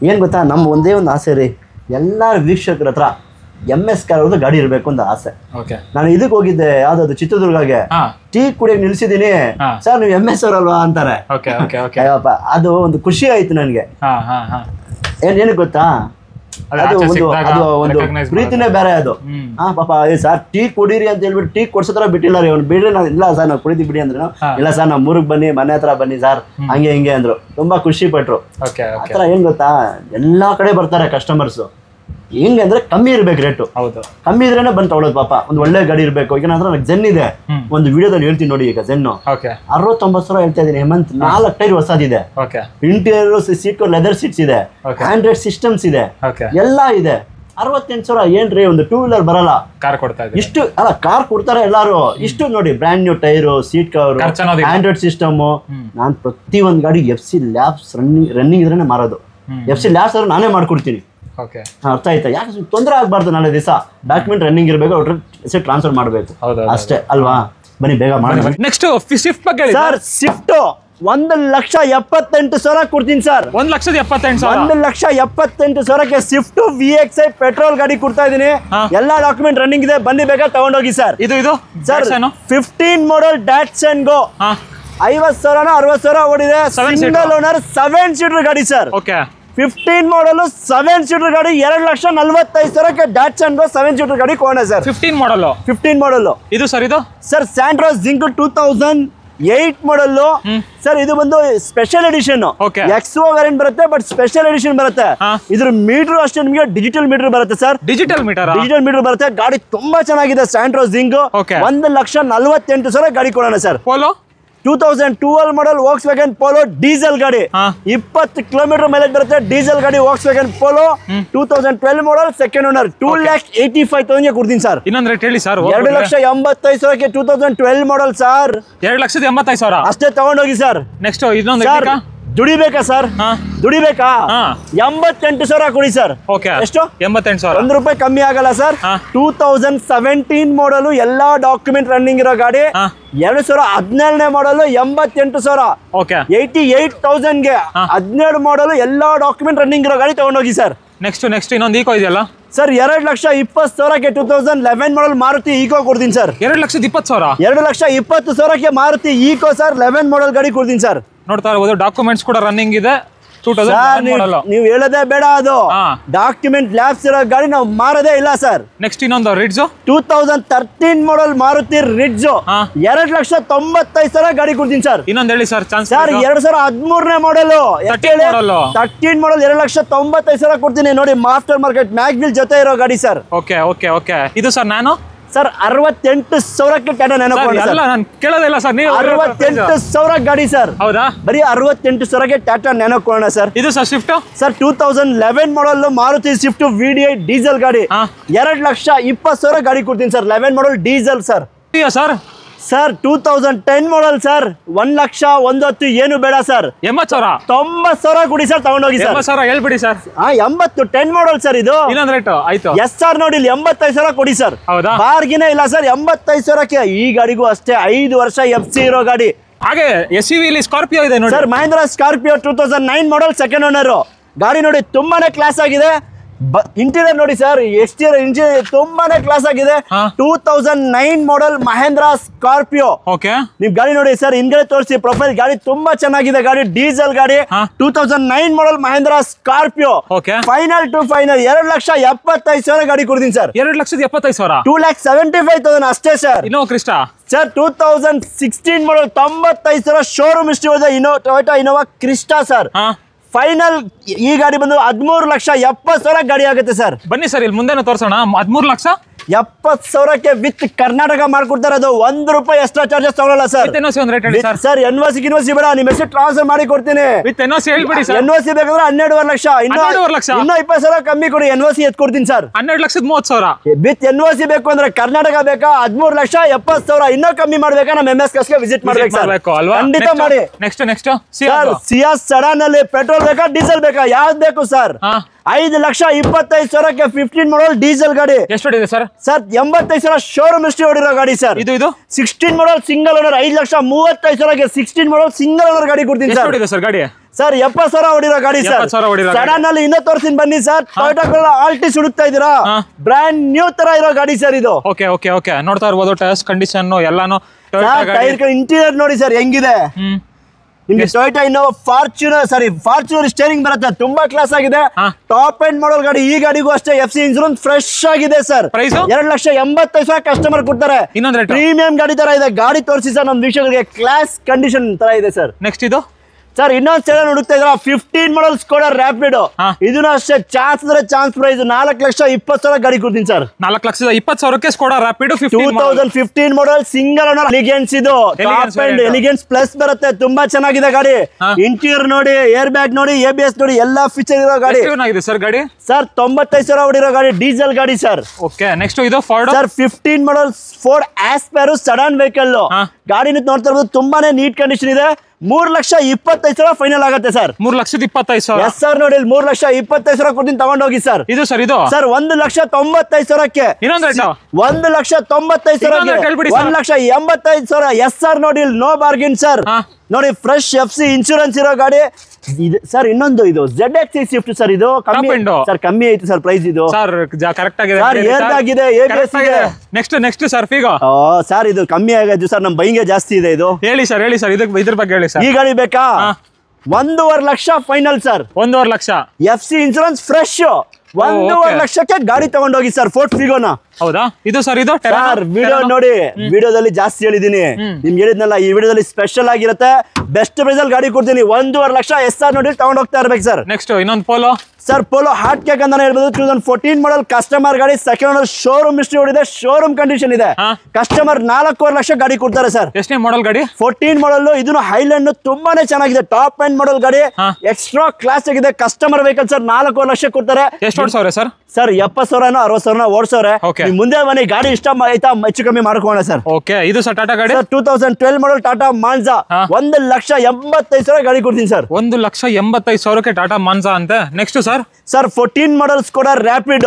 ಏನ್ ಗೊತ್ತಾ, ನಮ್ ಒಂದೇ ಒಂದು ಆಸೆ ರೀ, ಎಲ್ಲಾರ ವೀಕ್ಷಕರ ಹತ್ರ MS ಕಾರ್ ಅವ್ರದ್ದು ಗಾಡಿ ಇರಬೇಕು ಅಂತ ಆಸೆ. ನಾನು ಇದಕ್ಕೆ ಹೋಗಿದ್ದೆ, ಯಾವ್ದು ಚಿತ್ರದುರ್ಗಗೆ, ಟೀ ಕುಡಿಯಕ್ ನಿಲ್ಸಿದೀನಿ. ಸರ್ ನೀವು MS ಅವರಲ್ವಾ ಅಂತಾರೆ. ಅದು ಒಂದು ಖುಷಿ ಆಯ್ತು ನನ್ಗೆ. ಏನಕ್ಕೆ ಗೊತ್ತಾ, ಅದು ಒಂದು ಪ್ರೀತಿನೇ ಬೇರೆ. ಅದು ಪಾಪ ಸರ್ ಟೀ ಕುಡೀರಿ ಅಂತ ಹೇಳ್ಬಿಟ್ಟು ಟೀ ಕೊಡ್ಸೋತರ ಬಿಟ್ಟಿಲ್ಲ ರೀ. ಅವ್ನು ಬಿಡ್ರಿ, ನಾನು ಇಲ್ಲ ಸರ್ ನಾವು ಕುಡಿದಿ ಬಿಡಿ ಅಂದ್ರೆ, ಇಲ್ಲ ಸರ್ ನಾವು ಮೂರಿಗೆ ಬನ್ನಿ, ಮನೆ ಹತ್ರ ಬನ್ನಿ ಸರ್, ಹಂಗೆ ಹಿಂಗೆ ಅಂದ್ರು. ತುಂಬಾ ಖುಷಿ ಪಟ್ರು. ಆತರ ಏನ್ ಗೊತ್ತಾ, ಎಲ್ಲಾ ಕಡೆ ಬರ್ತಾರೆ ಕಸ್ಟಮರ್ಸ್. ಹೆಂಗೆ ಅಂದ್ರೆ ಕಮ್ಮಿ ಇರ್ಬೇಕು ರೇಟು. ಕಮ್ಮಿ ಇದ್ರೇನೆ ಬಂದು ತಗೊಳ್ಳೋದು. ಪಾಪ ಒಂದು ಒಳ್ಳೆ ಗಾಡಿ ಇರ್ಬೇಕು. ಈಗ ನನ್ನ ಹತ್ರ ಜೆನ್ ಇದೆ, ಒಂದು ವಿಡಿಯೋದಲ್ಲಿ ಹೇಳ್ತೀನಿ ನೋಡಿ. ಈಗ ಜೆನ್ನು 69,000 ಹೇಳ್ತಾ ಇದೀನಿ ಹೇಮಂತ್. 4 ಟೈರ್ ಹೊಸದಿದೆ, ಇಂಟೀರಿಯರ್ ಸೀಟ್ ಲೆದರ್ ಸೀಟ್ಸ್ ಇದೆ, ಆಂಡ್ರಾಯ್ಡ್ ಸಿಸ್ಟಮ್ಸ್ ಇದೆ, ಎಲ್ಲ ಇದೆ. 68,000 ಏನ್ರಿ, ಒಂದು 2 ವೀಲರ್ ಬರಲ್ಲ. ಕಾರ್ ಕೊಡ್ತಾ ಇದೆ ಇಷ್ಟು ಅಲ್ಲ, ಕಾರ್ ಕೊಡ್ತಾರೆ ಎಲ್ಲಾರು. ಇಷ್ಟು ನೋಡಿ, brand new tyre, seat cover, Android system. ನಾನು ಪ್ರತಿ ಒಂದು ಗಾಡಿ FC ಲ್ಯಾಬ್ಸ್ ರನ್ನಿಂಗ್ ಇದ್ರೇನೆ ಮಾರೋದು. FC ಲ್ಯಾಬ್ಸ್ ಆದ್ರೆ ನಾನೇ ಮಾಡ್ಕೊಡ್ತೀನಿ. ಅರ್ಥ ಆಯ್ತಾ? ಯಾಕೆ ತೊಂದರೆ ಆಗ್ಬಾರ್ದು. ನಾಳೆ ದಿವಸ ಡಾಕ್ಯುಮೆಂಟ್ ರನ್ನಿಂಗ್ ಇರಬೇಕು, ಅವ್ರ ಟ್ರಾನ್ಸ್ಫರ್ ಮಾಡಬೇಕು ಅಷ್ಟೇ ಅಲ್ವಾ. ಬನ್ನಿ ಬೇಗ ಮಾಡಿ. ನೆಕ್ಸ್ಟ್ ಸ್ವಿಫ್ಟ್ ಬಗ್ಗೆ ಸರ್. ಸ್ವಿಫ್ಟ್ 1,78,000 ಕೊಡ್ತೀನಿ ಸರ್. 1,78,000 ಸ್ವಿಫ್ಟ್ VXI ಪೆಟ್ರೋಲ್ ಗಾಡಿ ಕೊಡ್ತಾ ಇದೀನಿ. ಎಲ್ಲಾ ಡಾಕ್ಯುಮೆಂಟ್ ರನ್ನಿಂಗ್ ಇದೆ, ಬನ್ನಿ ಬೇಗ ತಗೊಂಡೋಗಿ ಸರ್. ಇದು ಸರ್ 15 ಮಾಡಲ್ ಡ್ಯಾಟ್ಸನ್ ಗೋ 50,000 60,000 ಓಡಿದೆ. ಸಿಂಗಲ್ ಓನರ್ 7 ಸೀಟರ್ ಗಾಡಿ ಸರ್. 15 ಮಾಡಲು 7 ಸೀಟರ್ ಗಾಡಿ. 2,45,000 ಡ್ಯಾಟ್ಸನ್ ಗೋ 7 ಸೀಟರ್ ಗಾಡಿ ಕೊಡೋಣ ಸರ್. 15 ಮಾಡಲು ಇದು ಸರ್. ಇದು ಸರ್ ಸ್ಯಾಂಟ್ರೋ ಜಿಂಕ್ 2008 ಮಾಡಲ್ಲು ಸರ್. ಇದು ಬಂದು ಸ್ಪೆಷಲ್ ಎಡಿಷನ್. ಎಕ್ಸ್ಒ ವೇರಿಯಂಟ್ ಬರುತ್ತೆ, ಬಟ್ ಸ್ಪೆಷಲ್ ಎಡಿಷನ್ ಬರುತ್ತೆ. ಇದ್ರ ಮೀಟರ್ ಅಷ್ಟೇ ನಿಮಗೆ ಡಿಜಿಟಲ್ ಮೀಟರ್ ಬರುತ್ತೆ ಸರ್. ಡಿಜಿಟಲ್ ಮೀಟರ್ ಬರುತ್ತೆ. ಗಾಡಿ ತುಂಬಾ ಚೆನ್ನಾಗಿದೆ. ಸ್ಯಾಂಟ್ರೋ ಜಿಂಕ್ 1,48,000 ಗಾಡಿ ಕೊಡೋಣ ಸರ್. ಪೋಲೋ 2012 ಮಾಡಲ್ ವೋಕ್ಸ್ವ್ಯಾಗನ್ ಪೋಲೋ ಡೀಸೆಲ್ ಗಾಡಿ. 20 ಕಿಲೋಮೀಟರ್ ಮೈಲೇಜ್ ಬರುತ್ತೆ. ಡೀಸೆಲ್ ಗಾಡಿ Volkswagen polo 2012 model second owner. 2,85,000 ಕೊಡ್ತೀನಿ ಸರ್. ಇನ್ನೊಂದು ರೇಟ್ ಹೇಳಿ ಸರ್. 2,85,000 2012 model sir. 2,85,000 ಅಷ್ಟೇ ತಗೊಂಡೋಗಿ ಸರ್. ನೆಕ್ಸ್ಟ್ ಇನ್ನೊಂದು ದುಡಿಬೇಕಾ ಸರ್? ದುಡಿಬೇಕಾ? 88,000 ಕೊಡಿ ಸರ್. ಎಷ್ಟು? 88,000. 1 ರೂಪಾಯಿ ಕಮ್ಮಿ ಆಗಲ್ಲ ಸರ್. 2017 ಮಾಡಲು ಎಲ್ಲಾ ಡಾಕ್ಯುಮೆಂಟ್ ರನ್ನಿಂಗ್ ಇರೋ ಗಾಡಿ. 2017 ಮಾಡಲು 88,000. 88,000 ಗೆ 17 ಮಾಡಲು ಎಲ್ಲಾ ಡಾಕ್ಯುಮೆಂಟ್ ರನ್ನಿಂಗ್ ಇರೋ ಗಾಡಿ ತಗೊಂಡೋಗಿ ಸರ್. ನೆಕ್ಸ್ಟ್ ಇನ್ನೊಂದು ಈಕೋ ಇದೆಯಲ್ಲ ಸರ್. 2,20,000 2011 ಮಾಡಲ್ ಮಾರುತಿ ಈಕೋ ಕೊಡ್ತೀನಿ sir. 2,20,000 2,20,000 Maruti Eeco sir. 11 model ಗಾಡಿ ಕೊಡ್ತೀನಿ ಸರ್. ನೋಡ್ತಾ ಇರಬಹುದು, ಡಾಕ್ಯುಮೆಂಟ್ಸ್ ಕೂಡ ರನ್ನಿಂಗ್ ಇದೆ. ನೀವು ಹೇಳೋದೇ ಬೇಡ, ಅದು ಡಾಕ್ಯುಮೆಂಟ್ ಲ್ಯಾಬ್ಸ್ ಇರೋ ಗಾಡಿ ನಾವು ಮಾರೋದೇ ಇಲ್ಲ ಸರ್. ನೆಕ್ಸ್ಟ್ ಇನ್ನೊಂದು ರಿಡ್ಜ್ 2013 ಮಾಡಲ್ ಮಾರುತಿ ರಿಡ್ಜ್ 2,95,000 ಗಾಡಿ ಕೊಡ್ತೀನಿ ಸರ್. ಇನ್ನೊಂದು ಹೇಳಿ ಸರ್ ಚಾನ್ಸ್. ಸರ್ 2013 ಮಾಡಲ್ 13 ಮಾಡಲ್ 2,95,000 ಕೊಡ್ತೀನಿ ನೋಡಿ. ಆಫ್ಟರ್ ಮಾರ್ಕೆಟ್ ಮ್ಯಾಗ್ವಿಲ್ ಜೊತೆ ಇರೋ ಗಾಡಿ ಸರ್. Okay okay okay. ಇದು ಸರ್ ನಾನು ಸರ್ 68,000ಕ್ಕೆ ಟಾಟಾ ನ್ಯಾನೋ ನಾನು ಕೇಳೋದಿಲ್ಲ ಸರ್. ನೀವು 68,000 ಗಾಡಿ ಸರ್. ಹೌದಾ? ಬರೀ 68,000ಕ್ಕೆ ಟಾಟಾ ನ್ಯಾನೋ ಕೊಡೋಣ ಸರ್. ಇದು sir Swift sir 2011 model Maruti Swift VDI diesel ಗಾಡಿ 2,20,000 ಗಾಡಿ ಕೊಡ್ತೀನಿ ಸರ್. 11 ಮಾಡಲ್ diesel sir. Sir sir 2010 model sir 1,10,000 ಏನು ಬೇಡ ಸರ್. 80,000 ಕೊಡಿ ಸರ್, ತಗೊಂಡೋಗಿ ಸರ್. 80,000 ಹೇಳ್ಬಿಡಿ ಸರ್. 80 10 model sir. ಇದು ಇನ್ನೊಂದು ರೇಟ್ ಆಯ್ತು. SR ನೋಡಿ 85,000 ಕೊಡಿ ಸರ್. ಹೌದಾ? ಬಾರ್ಗಿನೇ ಇಲ್ಲ ಸರ್. 85,000ಕ್ಕೆ ಈ ಗಾಡಿಗೂ ಅಷ್ಟೇ 5 ವರ್ಷ FC ಇರೋ ಗಾಡಿ. ಹಾಗೆ SUV ಇಲ್ಲಿ ಸ್ಕಾರ್ಪಿಯೋ ಇದೆ ನೋಡಿ sir. Mahindra Scorpio 2009 model second owner ಗಾಡಿ ನೋಡಿ. ತುಂಬಾನೇ ಕ್ಲಾಸ್ ಆಗಿದೆ. ಇಂಟೀರಿಯರ್ ನೋಡಿ ಸರ್. ಎಕ್ಸ್ಟೀರಿಯರ್ ಇಂಟೀರಿಯರ್ ತುಂಬಾನೇ ಕ್ಲಾಸ್ ಆಗಿದೆ. 2009 ಮಾಡಲ್ ಮಹೇಂದ್ರ ಸ್ಕಾರ್ಪಿಯೋ. ಓಕೆ. ನೀವು ಗಾಡಿ ನೋಡಿ ಸರ್, ಹಿಂದೆ ತೋರಿಸಿ ಪ್ರೊಫೈಲ್. ಗಾಡಿ ತುಂಬಾ ಚೆನ್ನಾಗಿದೆ. ಗಾಡಿ ಡೀಸೆಲ್ ಗಾಡಿ 2009 model Mahindra Scorpio. Final to final 2,75,000 ಗಾಡಿ ಕೊಡ್ತೀನಿ ಸರ್. 2,75,000 2,75,000 ಅಷ್ಟೇ sir. Innova Crysta sir 2016 model 95,000 showroom history ಇದೆ. Toyota Innova Crysta sir. Final ಈ ಗಾಡಿ ಬಂದು 13,70,000 ಗಾಡಿ ಆಗುತ್ತೆ ಸರ್. ಬನ್ನಿ ಸರ್, ಇಲ್ಲಿ ಮುಂದೆ ತೋರಿಸೋಣ. 13,70,000ಕ್ಕೆ ವಿತ್ ಕರ್ನಾಟಕ ಮಾಡ್ಕೊಡ್ತಾರೆ. ಅದು ₹1 ಎಕ್ಸ್ಟ್ರಾ ಚಾರ್ಜಸ್ ತಗೊಳ್ಳಲ್ಲ ಸರ್. ಸರ್ NOC ಬೇಡ, ನಿಮ್ಮ ಹೆಸರು ಟ್ರಾನ್ಸ್ಫರ್ ಮಾಡಿ ಕೊಡ್ತೀನಿ. NOC ಬೇಕಂದ್ರೆ 12,5 ಲಕ್ಷ. ಇನ್ನೂ 20,000 ಕಮ್ಮಿ ಕೊಡಿ. NOC ಎತ್ ಕೊಡ್ತೀನಿ ಸರ್. 12,30,000 ವಿತ್ NOC ಬೇಕು ಅಂದ್ರೆ ಕರ್ನಾಟಕ ಬೇಕಾ 13,70,000. ಇನ್ನೂ ಕಮ್ಮಿ ಮಾಡ್ಬೇಕಾ ನಮ್ಮ MS ಗೆ ವಿಸಿಟ್ ಮಾಡ್ಬೇಕು ಸರ್. ಖಂಡಿತ ಮಾಡಿ. ನೆಕ್ಸ್ಟ್ ಸರ್ ಸಿಯಾಸ್ ಸಡನ್ ಅಲ್ಲಿ ಪೆಟ್ರೋಲ್ ಬೇಕಾ ಡೀಸೆಲ್ ಬೇಕಾ ಯಾವ್ದು ಬೇಕು ಸರ್? 5,25,000ಕ್ಕೆ 15 ಮಾಡಲ್ ಡೀಸೆಲ್ ಗಾಡಿ. ಎಷ್ಟು ಹೊಡಿದೆ ಸರ್? ಸರ್ 85,000 ಶೋರೂಮ್ ಹಿಸ್ಟ್ರಿ ಹೊಡಿರೋ ಗಾಡಿ ಸರ್. ಇದು 16 ಮಾಡಲ್ ಸಿಂಗಲ್ ಓನರ್ 5,35,000ಕ್ಕೆ 16 ಮಾಡಲ್ ಸಿಂಗಲ್ ಓನರ್ ಗಾಡಿ ಕೊಡ್ತೀನಿ ಸರ್. ಸರ್ ಗಾಡಿ ಸರ್ 70,000 ಹೊಡಿರೋ ಗಾಡಿ ಸರ್. ಸಡನ್ ಅಲ್ಲಿ ಇನ್ನೂ ತೋರಿಸ್ತೀನಿ ಬನ್ನಿ ಸರ್. ಟೊಯೋಟಾ ಆಲ್ಟಿಸ್ ಹುಡುಕ್ತಾ ಇದೀರಾ? ಬ್ರ್ಯಾಂಡ್ ನ್ಯೂ ತರ ಇರೋ ಗಾಡಿ ಸರ್ ಇದು. Okay okay okay. ನೋಡ್ತಾ ಇರ್ಬೋದು ಟೈರ್ಸ್ ಕಂಡೀಷನ್ ಎಲ್ಲಾನು. ಟೈರ್ ಇಂಟೀರಿಯರ್ ನೋಡಿ ಸರ್ ಹೆಂಗಿದೆ. ನಿಮ್ಗೆ ಟೊಯೋಟಾ ಇನ್ನೋವಾ ಫಾರ್ಚುನರ್ ಸ್ಟೇರಿಂಗ್ ಬರುತ್ತೆ. ತುಂಬಾ ಕ್ಲಾಸ್ ಆಗಿದೆ. ಟಾಪ್ ಎಂಡ್ ಮಾಡಲ್ ಗಾಡಿ. ಈ ಗಾಡಿಗೂ ಅಷ್ಟೇ FC ಇನ್ಸೂರೆನ್ಸ್ ಫ್ರೆಶ್ ಆಗಿದೆ ಸರ್. 2,85,000 ಕಸ್ಟಮರ್ ಕೊಡ್ತಾರೆ. ಪ್ರೀಮಿಯಂ ಗಾಡಿ ತರ ಇದೆ. ಗಾಡಿ ತೋರಿಸಿ ಸರ್ ನಮ್ಮ ವೀಕ್ಷಕರಿಗೆ. ಕ್ಲಾಸ್ ಕಂಡೀಷನ್ ತರ ಇದೆ ಸರ್. ನೆಕ್ಸ್ಟ್ ಇದು ಸರ್ ಇನ್ನೊಂದು ಸಲ ಹುಡುಕ್ತಾ ಇದ್ರ 15 ಮಾಡಲ್ ಸ್ಕೋಡಾ ರ್ಯಾಪಿಡ್. ಇದನ್ನ ಅಷ್ಟೇ ಚಾನ್ಸ್ ಅಂದ್ರೆ ಚಾನ್ಸ್ ಪ್ರೈಸ್ 4,20,000 ಗಾಡಿ ಕೊಡ್ತೀನಿ ಸರ್. 4,20,000ಕ್ಕೆ Skoda Rapid 2015 model single owner elegance. ಇದು ಟಾಪ್ ಅಂಡ್ ಎಲಿಗೆನ್ಸ್ ಪ್ಲಸ್ ಬರುತ್ತೆ. ತುಂಬಾ ಚೆನ್ನಾಗಿದೆ ಗಾಡಿ. ಇಂಟೀರಿಯರ್ ನೋಡಿ, ಏರ್ ಬ್ಯಾಗ್ ನೋಡಿ, ABS ನೋಡಿ, ಎಲ್ಲಾ ಫೀಚರ್ ಇರೋ ಗಾಡಿ. ಸರ್ ಗಾಡಿ ಸರ್ 95,000 ಹೊಡಿರೋ ಗಾಡಿ ಡೀಸೆಲ್ ಗಾಡಿ ಸರ್. ಓಕೆ. ನೆಕ್ಸ್ಟ್ ಇದು ಫೋರ್ಡ್ ಸರ್ 15 ಮಾಡಲ್ ಫೋರ್ಡ್ ಆಸ್ಪೈರ್ ಸಡನ್ ವೆಹಿಕಲ್ ಗಾಡಿ. ನೋಡ್ತಾ ಇರ್ಬೋದು ತುಂಬಾನೇ ನೀಟ್ ಕಂಡೀಷನ್ ಇದೆ. 3,25,000 ಫೈನಲ್ ಆಗುತ್ತೆ ಸರ್. 3,25,000 ಎಸ್ ಸರ್ ನೋಡಿ 3,25,000 ಕೊಡ್ತೀನಿ ತಗೊಂಡೋಗಿ ಸರ್. ಇದು ಸರ್ ಇದು ಸರ್ 1,95,000ಕ್ಕೆ. ಇನ್ನೊಂದು ರೇಟ್ 1,95,000 1,85,000. ಎಸ್ ಸರ್ ನೋಡಿ ನೋ ಬಾರ್ಗಿನ್ ಸರ್. ನೋಡಿ ಫ್ರೆಶ್ FC ಇನ್ಶೂರೆನ್ಸ್ ಇರೋ ಗಾಡಿ ಸರ್. ಇನ್ನೊಂದು ಇದು ZXC ಸ್ವಿಫ್ಟ್ ಸರ್. ಇದು ಕಮ್ಮಿ ಸರ್, ಕಮ್ಮಿ ಐತಿ ಸರ್ ಪ್ರೈಸ್. ಇದು ಸರ್ ಕರೆಕ್ಟ್ ಆಗಿದೆ. ABS ಇದೆ. ನೆಕ್ಸ್ಟ್ ಸರ್ ಫಿಗೋ ಸರ್ ಇದು ಕಮ್ಮಿ ಆಗಿದೆ ಸರ್. ನಮ್ಮ ಬೈಂಗೆ ಜಾಸ್ತಿ ಇದೆ. ಇದು ಹೇಳಿ ಸರ್ ಇದ್ರ ಬಗ್ಗೆ ಹೇಳಿ ಸರ್. ಈ ಗಾಡಿ ಬೇಕಾ? 1,50,000 lakh final sir. 1,50,000 lakh FC insurance fresh. 1,50,000 ಲಕ್ಷಕ್ಕೆ ಗಾಡಿ ತಗೊಂಡೋಗಿ ಸರ್. ಫೋರ್ಟ್ ಫಿಗೋನ. ಹೌದಾ? ಇದು ಸರ್ ಇದು ಸರ್ ವಿಡಿಯೋ ನೋಡಿ. ವಿಡಿಯೋದಲ್ಲಿ ಜಾಸ್ತಿ ಹೇಳಿದೀನಿ. ನಿಮ್ಗೆ ಹೇಳಿದ್ನಲ್ಲ ಈ ವಿಡಿಯೋದಲ್ಲಿ ಸ್ಪೆಷಲ್ ಆಗಿರುತ್ತೆ. ಬೆಸ್ಟ್ ಪ್ರೈಸ್ ಅಲ್ಲಿ ಗಾಡಿ ಕೊಡ್ತೀನಿ. 1,50,000 ಲಕ್ಷ SR ನೋಡಿ ತಗೊಂಡ್ ಹೋಗ್ತಾ ಇರ್ಬೇಕು ಸರ್. ನೆಕ್ಸ್ಟ್ ಇನ್ನೊಂದು Polo sir. Polo hot cake ಅಂತಾನೆ ಹೇಳ್ಬೋದು. 2014 ಮಾಡಲ್ ಕಸ್ಟಮರ್ ಗಾಡಿ. ಸೆಕೆಂಡ್ ಓನರ್ ಶೋರೂಮ್ ಹಿಸ್ಟ್ರಿ ಹೊಡಿದೆ. ಶೋರೂಮ್ ಕಂಡೀಷನ್ ಇದೆ. ಕಸ್ಟಮರ್ 4,500,000 ಲಕ್ಷ ಗಾಡಿ ಕೊಡ್ತಾರೆ ಸರ್. ಎಷ್ಟನೇ ಮಾಡಲ್ ಗಾಡಿ? 14 ಮಾಡಲ್. ಇದನ್ನು ಹೈಲ್ಯಾಂಡ್ ತುಂಬಾನೇ ಚೆನ್ನಾಗಿದೆ. ಟಾಪ್ ಅಂಡ್ ಮಾಡಲ್ ಗಾಡಿ. ಎಕ್ಸ್ಟ್ರಾ ಕ್ಲಾಸ್ ಆಗಿದೆ. Customer vehicle sir. 4,500,000 ಲಕ್ಷ ಕೊಡ್ತಾರೆ. ಎಷ್ಟು ಓಡಿಸವ್ರೆ ಸರ್? ಸರ್ 70,000 60,000 ಓಡಿಸವ್ರೆ. ಮುಂದೆ ಬನ್ನಿ ಗಾಡಿ ಇಷ್ಟ ಆಯ್ತಾ ಹೆಚ್ಚು ಕಮ್ಮಿ ಮಾಡ್ಕೋಣ ಸರ್. ಓಕೆ. ಇದು ಸರ್ ಟಾಟಾ ಗಾಡಿ 2012 ಮಾಡಲ್ ಟಾಟಾ ಮಾನ್ಸಾ. 1,85,000 ಗಾಡಿ ಕೊಡ್ತೀನಿ ಸರ್. 1,85,000ಕ್ಕೆ ಟಾಟಾ ಮಾನ್ಸಾ ಅಂತ. ನೆಕ್ಸ್ಟ್ ಸರ್ 14 ಮಾಡಲ್ ಸ್ಕೋಡಾ ರ್ಯಾಪಿಡ್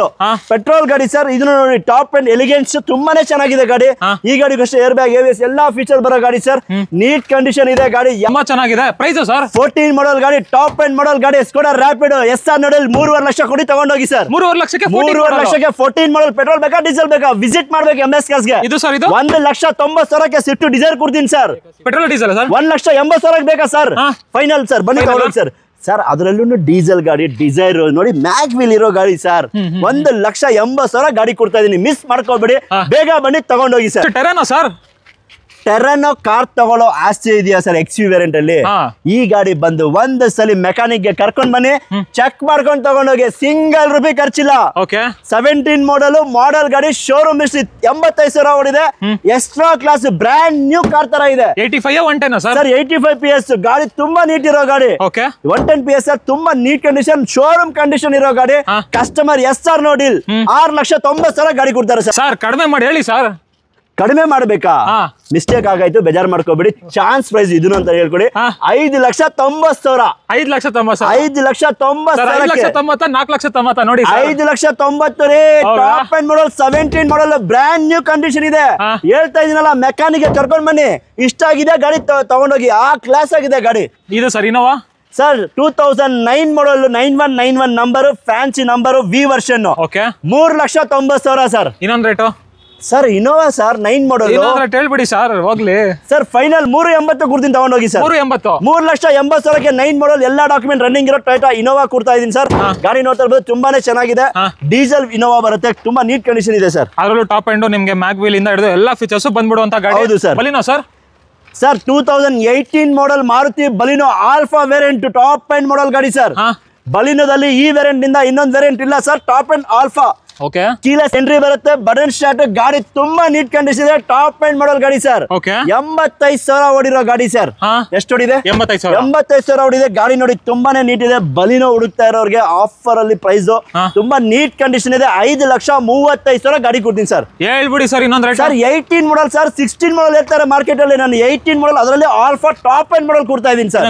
ಪೆಟ್ರೋಲ್ ಗಾಡಿ ಸರ್. ಇದನ್ನು ನೋಡಿ ಟಾಪ್ ಅಂಡ್ ಎಲಿಗೆನ್ಸ್ ತುಂಬಾನೇ ಚೆನ್ನಾಗಿದೆ ಗಾಡಿ. ಈ ಗಾಡಿ ಅಷ್ಟೇ ಏರ್ ಬ್ಯಾಗ್ ABS ಎಲ್ಲಾ ಫೀಚರ್ ಬರೋ ಗಾಡಿ ಸರ್. ನೀಟ್ ಕಂಡೀಷನ್ ಇದೆ ಗಾಡಿ. ತುಂಬಾ ಚೆನ್ನಾಗಿದೆ. ಪ್ರೈಸ್ ಸರ್ 14 ಮಾಡಲ್ ಗಾಡಿ ಟಾಪ್ ಅಂಡ್ ಮಾಡಲ್ ಗಾಡಿ ಸ್ಕೋಡಾ ರ್ಯಾಪಿಡ್ SR ಮಾಡಲ್ 3,500,000 ಲಕ್ಷ ಕೊಡಿ ತಗೊಂಡೋಗಿ ಸರ್. 3,500,000 ಲಕ್ಷಕ್ಕೆ 14 ಮಾಡಲ್ ಪೆಟ್ರೋಲ್ ಬೇಕಾ ಡೀಸೆಲ್ ಬೇಕಾ ವಿಸಿಟ್ ಮಾಡ್ಬೇಕು MS ಗೆ. ಇದು ಸರ್ ಇದು 1,90,000ಕ್ಕೆ ಸ್ವಿಫ್ಟ್ ಡಿಸೈರ್ ಕೊಡ್ತೀನಿ ಸರ್. Petrol diesel sir. 1,80,000 ಬೇಕಾ ಸರ್? ಫೈನಲ್ ಸರ್ ಬನ್ನಿ ತಗೊಳ್ಳಿ ಸರ್. ಸರ್ ಅದರಲ್ಲೂ ಡೀಸೆಲ್ ಗಾಡಿ ಡಿಸೈರ್ ನೋಡಿ ಮ್ಯಾಗ್ ವೀಲ್ ಇರೋ ಗಾಡಿ ಸರ್ 1,80,000 ಗಾಡಿ ಕೊಡ್ತಾ ಇದೀನಿ, ಮಿಸ್ ಮಾಡ್ಕೋಬೇಡಿ, ಬೇಗ ಬನ್ನಿ ತಗೊಂಡೋಗಿ ಸರ್. ಟೆರಾನೋ ಸರ್, ಟೆರಾನೋ ಕಾರ್ ತಗೊಳ್ಳೋ ಆಸೆ ಇದೆಯಾ ಸರ್ XUV ವೇರಿಯಂಟ್ ಅಲ್ಲಿ? ಈ ಗಾಡಿ ಬಂದು ಒಂದ್ ಸಲ ಮೆಕ್ಯಾನಿಕ್ ಗೆ ಕರ್ಕೊಂಡ್ ಬನ್ನಿ, ಚೆಕ್ ಮಾಡ್ಕೊಂಡು ತಗೊಂಡೋಗಿ, ಸಿಂಗಲ್ ರೂಪಾಯಿ ಖರ್ಚಿಲ್ಲ. 17 ಮಾಡೆಲ್ ಗಾಡಿ, ಶೋರೂಮ್ ಹಿಸ್ಟ್ರಿ 85,000 ಓಡಿದೆ, extra class brand new car ತರ ಇದೆ. 85 110 ಸರ್ 85 PS ಗಾಡಿ, ತುಂಬಾ ನೀಟ್ ಇರೋ ಗಾಡಿ. 110 PS ಸರ್, ತುಂಬಾ ನೀಟ್ ಕಂಡೀಷನ್, ಶೋರೂಮ್ ಕಂಡೀಷನ್ ಇರೋ ಗಾಡಿ. ಕಸ್ಟಮರ್ SR ನೋಡಿಲ್ 6,90,000 ಗಾಡಿ ಕೊಡ್ತಾರೆ ಸರ್. ಕಡಿಮೆ ಮಾಡಿ ಹೇಳಿ ಸರ್. ಕಡಿಮೆ ಮಾಡ್ಬೇಕಾ? ಮಿಸ್ಟೇಕ್ ಆಗಾಯ್ತು, ಬೇಜಾರ್ ಮಾಡ್ಕೋಬೇಡಿ. ಚಾನ್ಸ್ ಪ್ರೈಸ್ ಇದನ್ನು ಅಂತ ಹೇಳ್ಕೊಡಿ. 5,90,000. 5,90,000. 5,90,000. 4,90,000 ನೋಡಿ. 5,90,000 ರೀ. ಟಾಪ್ ಅಂಡ್ ಮಾಡಲ್ 17 ಮಾಡಲ್ ಬ್ರ್ಯಾಂಡ್ ನ್ಯೂ ಕಂಡೀಷನ್ ಇದೆ. ಹೇಳ್ತಾ ಇದೀನಲ್ಲ, ಮೆಕ್ಯಾನಿಕ್ ಕರ್ಕೊಂಡ್ ಬನ್ನಿ, ಇಷ್ಟ ಆಗಿದೆ ಗಾಡಿ ತಗೊಂಡೋಗಿ, ಆ ಕ್ಲಾಸ್ ಆಗಿದೆ ಗಾಡಿ. ಇದು sir Innova sir 2009 model, 9191 number, fancy number, V version. 3,90,000 sir. ಇನ್ನೊಂದು rate sir Innova sir 9 model ಹೇಳ್ಬಿಡಿ ಸರ್. ಹೋಗ್ಲಿ ಸರ್, ಫೈನಲ್ 380 ಕೊಡ್ತೀನಿ, ತಗೊಂಡೋಗಿ ಸರ್. 3,80,000ಕ್ಕೆ 9 ಮಾಡಲ್, ಎಲ್ಲಾ ಡಾಕ್ಯುಮೆಂಟ್ ರನ್ನಿಂಗ್ ಇರೋ ಟೊಯೋಟಾ ಇನೋವಾ ಕೊಡ್ತಾ ಇದೀನಿ ಸರ್. ಗಾಡಿ ನೋಡ್ತಾ ಇರ್ಬೋದು, ತುಂಬಾನೇ ಚೆನ್ನಾಗಿದೆ. ಡೀಸೆಲ್ ಇನೋವಾ ಬರುತ್ತೆ, ತುಂಬಾ ನೀಟ್ ಕಂಡೀಷನ್ ಇದೆ ಸರ್. ಅದರಲ್ಲೂ ಟಾಪ್ ಎಂಡ್ ನಿಮಗೆ ಮ್ಯಾಗ್ ವೀಲ್ ಇಂದ ಹಿಡಿದು ಎಲ್ಲಾ ಫೀಚರ್ಸ್ ಬಂದ್ಬಿಡುವಂತ ಗಾಡಿ. ಹೌದು sir. Baleno sir. Sir 2018 model Maruti Baleno alpha variant, top end model ಗಾಡಿ ಸರ್. ಬಲಿನೋದಲ್ಲಿ ಈ ವೇರಿಯಂಟ್ ಇಂದ ಇನ್ನೊಂದು ವೇರಿಯಂಟ್ ಇಲ್ಲ sir, top end alpha. Keyless entry ಬರುತ್ತೆ, ಬಟನ್ ಸ್ಟಾರ್ಟ್, ಗಾಡಿ ತುಂಬಾ ನೀಟ್ ಕಂಡೀಷನ್ ಇದೆ, ಟಾಪ್ ಅಂಡ್ ಮಾಡಲ್ ಗಾಡಿ ಸರ್. 85,000 ಓಡಿರೋ ಗಾಡಿ ಸರ್. ಎಷ್ಟು ಓಡಿದೆ? 85,000 ಓಡಿದೆ. ಗಾಡಿ ನೋಡಿ ತುಂಬಾನೇ ನೀಟ್ ಇದೆ. ಬಲಿನೋ ಹುಡುಕ್ತಾ ಇರೋರಿಗೆ ಆಫರ್ ಅಲ್ಲಿ ಪ್ರೈಸ್ ತುಂಬಾ ನೀಟ್ ಕಂಡೀಷನ್ ಇದೆ. 5,35,000 ಗಾಡಿ ಕೊಡ್ತೀನಿ ಸರ್. ಹೇಳ್ಬಿಡಿ ಸರ್ ಇನ್ನೊಂದು ರೇಟ್. ಸರ್ 18 ಮಾಡಲ್ ಸರ್, 16 ಮಾಡಲ್ ಇರ್ತಾರೆ ಮಾರ್ಕೆಟ್ ಅಲ್ಲಿ, ನಾನು 18 ಮಾಡಲ್ ಅದರಲ್ಲಿ ಆಲ್ಫಾ ಟಾಪ್ ಅಂಡ್ ಮಾಡಲ್ ಕೊಡ್ತಾ ಇದೀನಿ ಸರ್.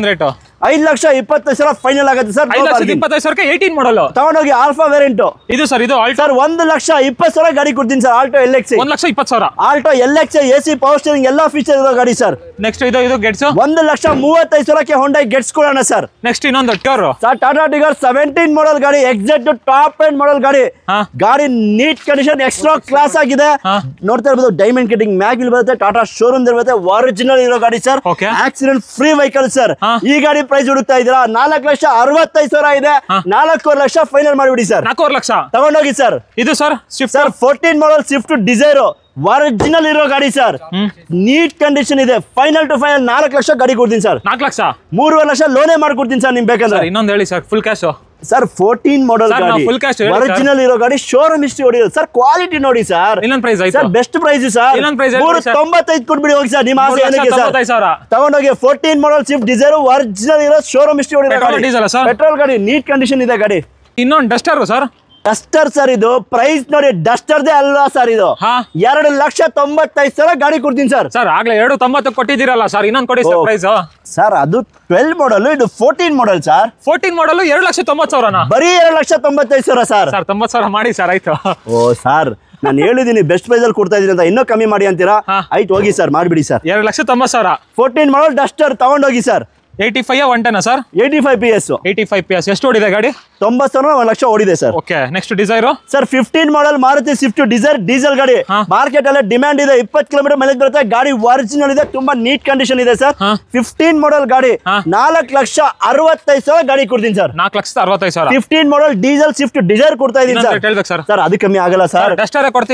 5,20,000 ಫೈನಲ್ ಆಗುತ್ತೆ ಸರ್. 5,20,000ಕ್ಕೆ 18 ಮಾಡಲ್ ತಗೊಂಡೋಗಿ, ಆಲ್ಫಾ ವೇರಿಯಂಟ್ ಇದು ಸರ್. ಇದು ಸರ್ 1,20,000 ಗಾಡಿ ಕೊಡ್ತೀನಿ sir. Alto LX 1,20,000. Alto LX AC power steering ಎಲ್ಲಾ ಫೀಚರ್ ಇರೋ ಗಾಡಿ ಸರ್. ನೆಕ್ಸ್ಟ್ ಇದು ಗೆಟ್ಸ್ 1,35,000ಕ್ಕೆ ಹೊಂಡೈ ಗೆಟ್ಸ್ ಕೊಡೋಣ ಸರ್. ನೆಕ್ಸ್ಟ್ ಇನ್ನೊಂದು ಟಿಗರ್ ಸರ್, ಟಾಟಾ ಟಿಗರ್ 17 ಮಾಡಲ್ ಗಾಡಿ, ಎಕ್ಸಾಕ್ಟ್ ಟಾಪ್ ಅಂಡ್ ಮಾಡಲ್ ಗಾಡಿ. ಗಾಡಿ ನೀಟ್ ಕಂಡೀಷನ್, ಎಕ್ಸ್ಟ್ರಾ ಕ್ಲಾಸ್ ಆಗಿದೆ. ನೋಡ್ತಾ ಇರ್ಬೋದು, ಡೈಮಂಡ್ ಕಟಿಂಗ್ ಮ್ಯಾಗ್ ವೀಲ್ ಬರುತ್ತೆ, ಟಾಟಾ ಶೋರೂಮ್ ಇರುತ್ತೆ, ಒರಿಜಿನಲ್ ಇರೋ ಗಾಡಿ sir. Accident free vehicle sir. ಈ ಗಾಡಿ ಪ್ರೈಸ್ ಹುಡುಕ್ತಾ ಇದ್ದೀರಾ? 4,65,000 ಇದೆ. 4 ಲಕ್ಷ ಫೈನಲ್ ಮಾಡಿಬಿಡಿ ಸರ್. 4 ಲಕ್ಷ ತಗೊಂಡೋಗಿ ಸರ್. ಇದು ಸರ್ ಸ್ವಿಫ್ಟ್ ಸರ್ 14 ಮಾಡಲ್ ಸ್ವಿಫ್ಟ್ ಡಿಸೈರ್, ಒರಿಜಿನಲ್ ಇರೋ ಗಾಡಿ ಸರ್. ನೀಟ್ ಕಂಡೀಷನ್ ಇದೆ. ಫೈನಲ್ ಟು ಫೈನಲ್ 4 ಲಕ್ಷ ಗಾಡಿ ಕೊಡ್ತೀನಿ ಸರ್. 4 ಲಕ್ಷ 3 ಲಕ್ಷ ಲೋನೇ ಮಾಡ್ಕೊಡ್ತೀನಿ ಸರ್ ನಿಮ್ ಬೇಕಂದ್ರೆ. ಇನ್ನೊಂದು ಹೇಳಿ sir. Full cash sir 14 model ಗಾಡಿ, ಒರಿಜಿನಲ್ ಇರೋ ಗಾಡಿ, ಶೋರೂಮ್ ಹಿಸ್ಟ್ರಿ ಹೊಡಿಯೋದು ಸರ್. ಕ್ವಾಲಿಟಿ ನೋಡಿ ಸರ್. ಇನ್ನೊಂದು price sir, best price sir. 395 ಕೊಟ್ಬಿಡಿ ಹೋಗಿ ಸರ್. ನಿಮ್ಮ ಆಸೆ ಏನಕ್ಕೆ ಸರ್? ತಗೊಂಡೋಗಿ 14 ಮಾಡಲ್ ಸ್ವಿಫ್ಟ್ ಡಿಸೈರ್, ಒರಿಜಿನಲ್ ಇರೋ ಶೋರೂಮ್ ಹಿಸ್ಟ್ರಿ ಹೊಡಿರೋ ಗಾಡಿ, ಪೆಟ್ರೋಲ್ ಗಾಡಿ, ನೀಟ್ ಕಂಡೀಷನ್ ಇದೆ ಗಾಡಿ. ಇನ್ನೊಂದು ಡಸ್ಟರ್ ಸರ್. ಡಸ್ಟರ್ ಸರ್, ಇದು ಪ್ರೈಸ್ ನೋಡಿ, ಡಸ್ಟರ್ದೇ ಅಲ್ವಾ ಸರ್. ಇದು 2,95,000 ಗಾಡಿ ಕೊಡ್ತೀನಿ ಸರ್. ಸರ್ ಆಗ್ಲೇ 2,90 ಕೊಟ್ಟಿದ್ದೀರಲ್ಲ ಸರ್, ಇನ್ನೊಂದು ಕೊಡಿ ಸರ್ ಪ್ರೈಸ್. ಸರ್ ಅದು 12 ಮಾಡಲ್, ಇದು 14 ಮಾಡಲ್ ಸರ್. 14 ಮಾಡಲ್ 2,90,000 ಬರೀ 2,95,000 ಸರ್. 90,000 ಮಾಡಿ ಸರ್. ಆಯ್ತು. ಓ ಸರ್, ನಾನು ಹೇಳಿದೀನಿ ಬೆಸ್ಟ್ ಪ್ರೈಸ್ ಅಲ್ಲಿ ಕೊಡ್ತಾ ಇದೀನಿ ಅಂತ, ಇನ್ನೂ ಕಮ್ಮಿ ಮಾಡಿ ಅಂತೀರಾ? ಆಯ್ತು ಹೋಗಿ ಸರ್, ಮಾಡ್ಬಿಡಿ ಸರ್. 2,90,000 14 ಮಾಡಲ್ ಡಸ್ಟರ್ ತಗೊಂಡೋಗಿ ಸರ್. 85 110 ಸರ್. 85 PS. 85 PS. ಎಷ್ಟು ಓಡಿದೆ ಗಾಡಿ? 90,000 1 ಲಕ್ಷ ಓಡಿದೆ sir. Okay. Next Dzire sir 15 ಮಾಡಲ್ ಮಾರುತಿ ಸ್ವಿಫ್ಟ್ ಡಿಸೈರ್, ಡೀಸೆಲ್ ಗಾಡಿ. ಮಾರ್ಕೆಟ್ ಅಲ್ಲಿ ಡಿಮ್ಯಾಂಡ್ ಇದೆ, 20 ಕಿಲೋಮೀಟರ್ ಮೈಲೇಜ್ ಬರುತ್ತೆ. ಗಾಡಿ ಒರಿಜಿನಲ್ ಇದೆ, ತುಂಬಾ ನೀಟ್ ಕಂಡೀಷನ್ ಇದೆ ಸರ್. 15 ಮಾಡಲ್ ಗಾಡಿ, 4,65,000 ಗಾಡಿ ಕೊಡ್ತೀನಿ ಸರ್. 4,65,000. 15 ಮಾಡಲ್ ಡೀಸೆಲ್ ಸ್ವಿಫ್ಟ್ ಡಿಸೈರ್ ಕೊಡ್ತಾ ಇದೀನಿ ಸರ್. ಸರ್ ಅದು ಕಮ್ಮಿ ಆಗಲ್ಲ ಸರ್.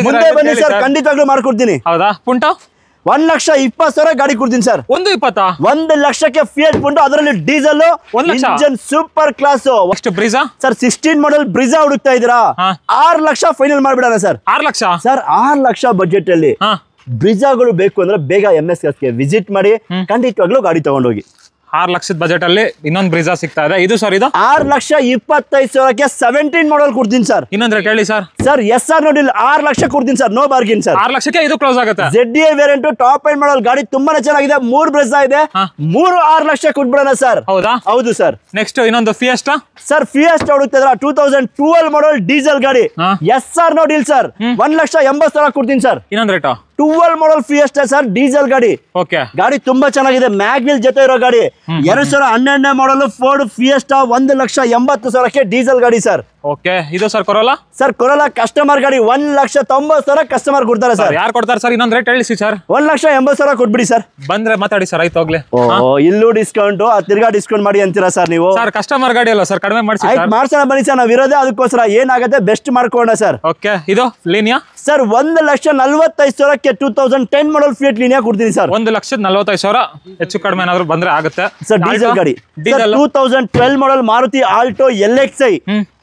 ಮುಂದೆ ಬನ್ನಿ ಸರ್, ಖಂಡಿತವಾಗ್ಲೂ ಮಾಡ್ಕೊಡ್ತೀನಿ. ಹೌದಾ? ಪುಂಟೋ 1,20,000 ಗಾಡಿ ಕೊಡ್ತೀನಿ ಸರ್. 1,20,000. 1 ಲಕ್ಷಕ್ಕೆ ಫಿಯಟ್ ಪುಂಟೋ, ಅದರಲ್ಲಿ ಡೀಸೆಲ್, ಇಂಜಿನ್ ಸೂಪರ್ ಕ್ಲಾಸ್. ಎಷ್ಟು ಬ್ರೀಜಾ ಸರ್? 16 ಮಾಡಲ್ ಬ್ರಿಜಾ ಹುಡುಕ್ತಾ ಇದೀರಾ? 6 ಲಕ್ಷ ಫೈನಲ್ ಮಾಡ್ಬಿಡೋಣ sir. 6 lakh sir. 6 lakh budget ಅಲ್ಲಿ ಬ್ರಿಜಾಗಳು ಬೇಕು ಅಂದ್ರೆ ಬೇಗ MS ಗೆ ವಿಸಿಟ್ ಮಾಡಿ, ಖಂಡಿತವಾಗ್ಲೂ ಗಾಡಿ ತಗೊಂಡೋಗಿ. 6 ಲಕ್ಷದ ಬಜೆಟ್ ಅಲ್ಲಿ ಇನ್ನೊಂದು ಬ್ರಿಜಾ ಸಿಗ್ತಾ ಇದೆ. ಇದು ಸರ್, ಇದು 6,25,000ಕ್ಕೆ 17 ಮಾಡಲ್ ಕೊಡ್ತೀನಿ ಸರ್. ಇನ್ನೊಂದು ರೇಟ್ ಹೇಳಿ ಸರ್. ಸರ್ SR ನೋಡಿ 6 ಲಕ್ಷ ಕೊಡ್ತೀನಿ ಸರ್, ನೋ ಬಾರ್ಗಿನ್ ಸರ್. 6 ಲಕ್ಷಕ್ಕೆ ಇದು ಕ್ಲೋಸ್ ಆಗುತ್ತೆ. ZDA variant, top end model ಗಾಡಿ, ತುಂಬಾನೇ ಚೆನ್ನಾಗಿದೆ. 3 ಬ್ರೆಜಾ ಇದೆ, 6 ಲಕ್ಷ ಕೊಟ್ಬಿಡೋಣ ಸರ್. ಹೌದಾ? ಹೌದು ಸರ್. ನೆಕ್ಸ್ಟ್ ಇನ್ನೊಂದು ಫಿಯೆಸ್ಟಾ ಸರ್. ಫಿಯೆಸ್ಟಾ ಹುಡುಕ್ತಿದ್ರ 2012 ಮಾಡಲ್ ಡೀಸೆಲ್ ಗಾಡಿ, SR ನೋಡಿ ಸರ್. 1,80,000 ಕೊಡ್ತೀನಿ ಸರ್. ಇನ್ನೊಂದು rate 12 model Fiesta sir, diesel ಗಾಡಿ. ಓಕೆ. ಗಾಡಿ ತುಂಬಾ ಚೆನ್ನಾಗಿದೆ, ಮ್ಯಾಗ್ ವೀಲ್ ಜೊತೆ ಇರೋ ಗಾಡಿ. 2012 ಮಾಡಲ್ ಫೋರ್ಡ್ ಫಿಯೆಸ್ಟಾ, 1,80,000ಕ್ಕೆ ಡೀಸೆಲ್ ಗಾಡಿ ಸರ್. ಓಕೆ ಇದು sir Corolla sir Corolla customer ಗಾಡಿ 1,90,000 ಕಸ್ಟಮರ್ ಕೊಡ್ತಾರೆ ಸರ್. ಯಾರು ಕೊಡ್ತಾರೆ ಸರ್? ಇನ್ನೊಂದು ರೇಟ್ ಹೇಳಿ ಸರ್. 1,80,000 ಕೊಟ್ಬಿಡಿ ಸರ್. ಬಂದ್ರೆ ಮಾತಾಡಿ ಸರ್, ಆಯ್ತು ಹೋಗ್ಲಿ. ಇಲ್ಲೂ ಡಿಸ್ಕೌಂಟ್, ತಿರ್ಗಾ ಡಿಸ್ಕೌಂಟ್ ಮಾಡಿ ಅಂತೀರಾ ಸರ್ ನೀವು? ಸರ್ ಕಸ್ಟಮರ್ ಗಾಡಿ ಅಲ್ಲ ಸರ್, ಕಡಿಮೆ ಮಾಡಿಸಿ. ಆಯ್ತು ಮಾಡ್ಸೋಣ ಬನ್ನಿ ಸರ್, ನಾವು ಇರೋದೇ ಅದಕ್ಕೋಸ್ಕರ. ಏನಾಗುತ್ತೆ ಬೆಸ್ಟ್ ಮಾಡ್ಕೋಣ ಸರ್. ಓಕೆ ಇದು ಲೀನಿಯಾ ಸರ್ 1,45,000ಕ್ಕೆ 2010 ಮಾಡಲ್ ಫಿಯಟ್ ಲೀನಿಯಾ ಕೊಡ್ತೀನಿ ಸರ್. 1,45,000 ಹೆಚ್ಚು ಕಡಿಮೆ ಏನಾದ್ರು ಬಂದ್ರೆ ಆಗುತ್ತೆ ಸರ್. ಡೀಸೆಲ್ ಗಾಡಿ 2012 model Maruti Alto LXi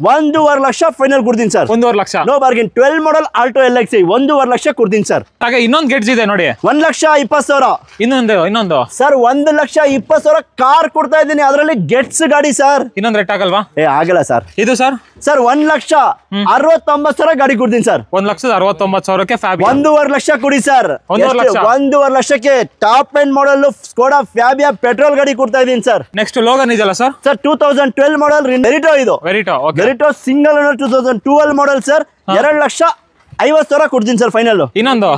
1.5 lakh final ಕೊಡ್ತೀನಿ sir. 1.5 lakh no bargain. 12 model Alto LXi 1.5 lakh ಕೊಡ್ತೀನಿ ಸರ್. ಹಾಗೆ ಇನ್ನೊಂದು ಗೆಡ್ಜ್ ಇದೆ ನೋಡಿ, 1,20,000. ಇನ್ನೊಂದು ಸರ್ 1,20,000 ಕಾರ್ ಕೊಡ್ತಾ ಇದ್ದೀನಿ, ಅದರಲ್ಲಿ ಗೆಟ್ಸ್ ಗಾಡಿ ಸರ್. ಇನ್ನೊಂದು ರೇಟ್ ಆಗಲ್ವಾ? ಆಗಲ್ಲ ಸರ್. ಇದು ಸರ್ 1,69,000 ಗಾಡಿ ಕೊಡ್ತೀನಿ ಸರ್. 1,69,000ಕ್ಕೆ 1.5 ಲಕ್ಷ ಕೊಡಿ ಸರ್. 1.5 ಲಕ್ಷಕ್ಕೆ ಟಾಪ್ ಎಂಡ್ ಮಾಡಲ್ ಸ್ಕೋಡಾ ಫ್ಯಾಬಿಯಾ ಪೆಟ್ರೋಲ್ ಗಾಡಿ ಕೊಡ್ತಾ ಇದೀನಿ ಸರ್. ನೆಕ್ಸ್ಟ್ ಲೋಗನ್ ಇದೆಯಲ್ಲ ಸರ್. ಸರ್ 2012 ಮಾಡಲ್ ವೆರಿಟೋ. ಇದು Verito single owner 2012 model sir. 2,50,000 ಕೊಡ್ತೀನಿ ಸರ್ ಫೈನಲ್. ಇನ್ನೊಂದು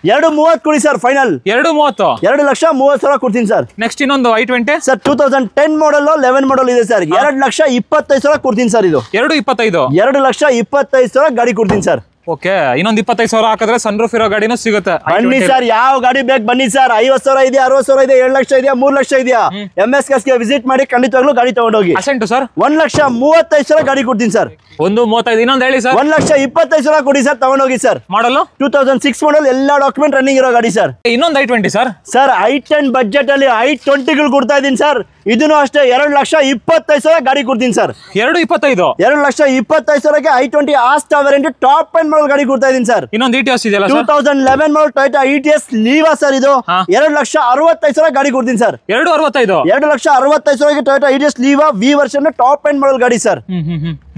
2.30 ಕೊಡಿ ಸರ್ ಫೈನಲ್. 2.30 2,30,000 ಕೊಡ್ತೀನಿ ಸರ್. ನೆಕ್ಸ್ಟ್ ಇನ್ನೊಂದು i20 ಸರ್ 2010 ಮಾಡಲ್ 11 ಮಾಡಲ್ ಇದೆ ಸರ್. 2,25,000 ಕೊಡ್ತೀನಿ ಸರ್. ಇದು 2,25,000 ಗಾಡಿ ಕೊಡ್ತೀನಿ ಸರ್. ಓಕೆ ಇನ್ನೊಂದು 25,000 ಹಾಕಿದ್ರೆ ಸನ್ ರೂಫ್ ಇರೋ ಗಾಡಿನೂ ಸಿಗುತ್ತೆ. ಬನ್ನಿ ಸರ್, ಯಾವ ಗಾಡಿ ಬೇಕು ಬನ್ನಿ ಸರ್. 50,000 ಇದೆಯಾ, 60,000 ಇದೆ, 7 ಲಕ್ಷ ಇದೆಯಾ, 3 ಲಕ್ಷ ಇದೆಯಾ, MS ಕಾರ್ಸ್ಗೆ ವಿಸಿಟ್ ಮಾಡಿ ಖಂಡಿತವಾಗ್ಲೂ ಗಾಡಿ ತಗೊಂಡೋಗಿ. ಅಸೆಂಟು ಸರ್ 1,35,000 ಗಾಡಿ ಕೊಡ್ತೀನಿ ಸರ್. 1.35 ಇನ್ನೊಂದು ಹೇಳಿ ಸರ್. 1,25,000 ಕೊಡಿ ಸರ್, ತಗೊಂಡೋಗಿ ಸರ್. ಮಾಡಲು 2006 ಮಾಡಲ್, ಎಲ್ಲ ಡಾಕ್ಯುಮೆಂಟ್ ರನ್ನಿಂಗ್ ಇರೋ ಗಾಡಿ ಸರ್. ಇನ್ನೊಂದು i20 sir. Sir i10 budget ಅಲ್ಲಿ i20 ಕೊಡ್ತಾ ಇದೀನಿ ಸರ್. ಇದನ್ನು ಅಷ್ಟೇ 2,25,000 ಗಾಡಿ ಕೊಡ್ತೀನಿ ಸರ್. 2,25,000ಕ್ಕೆ i20 Asta variant top end model ಗಾಡಿ ಕೊಡ್ತಾ ಇದೀನಿ ಸರ್. ಇನ್ನೊಂದು ETS ಇದೆಯಲ್ಲ 2011 model Toyota ETS Liva sir. ಇದು 2,65,000 ಗಾಡಿ ಕೊಡ್ತೀನಿ ಸರ್. 2,65,000ಕ್ಕೆ Toyota ETS Liva V version top end model ಗಾಡಿ ಸರ್.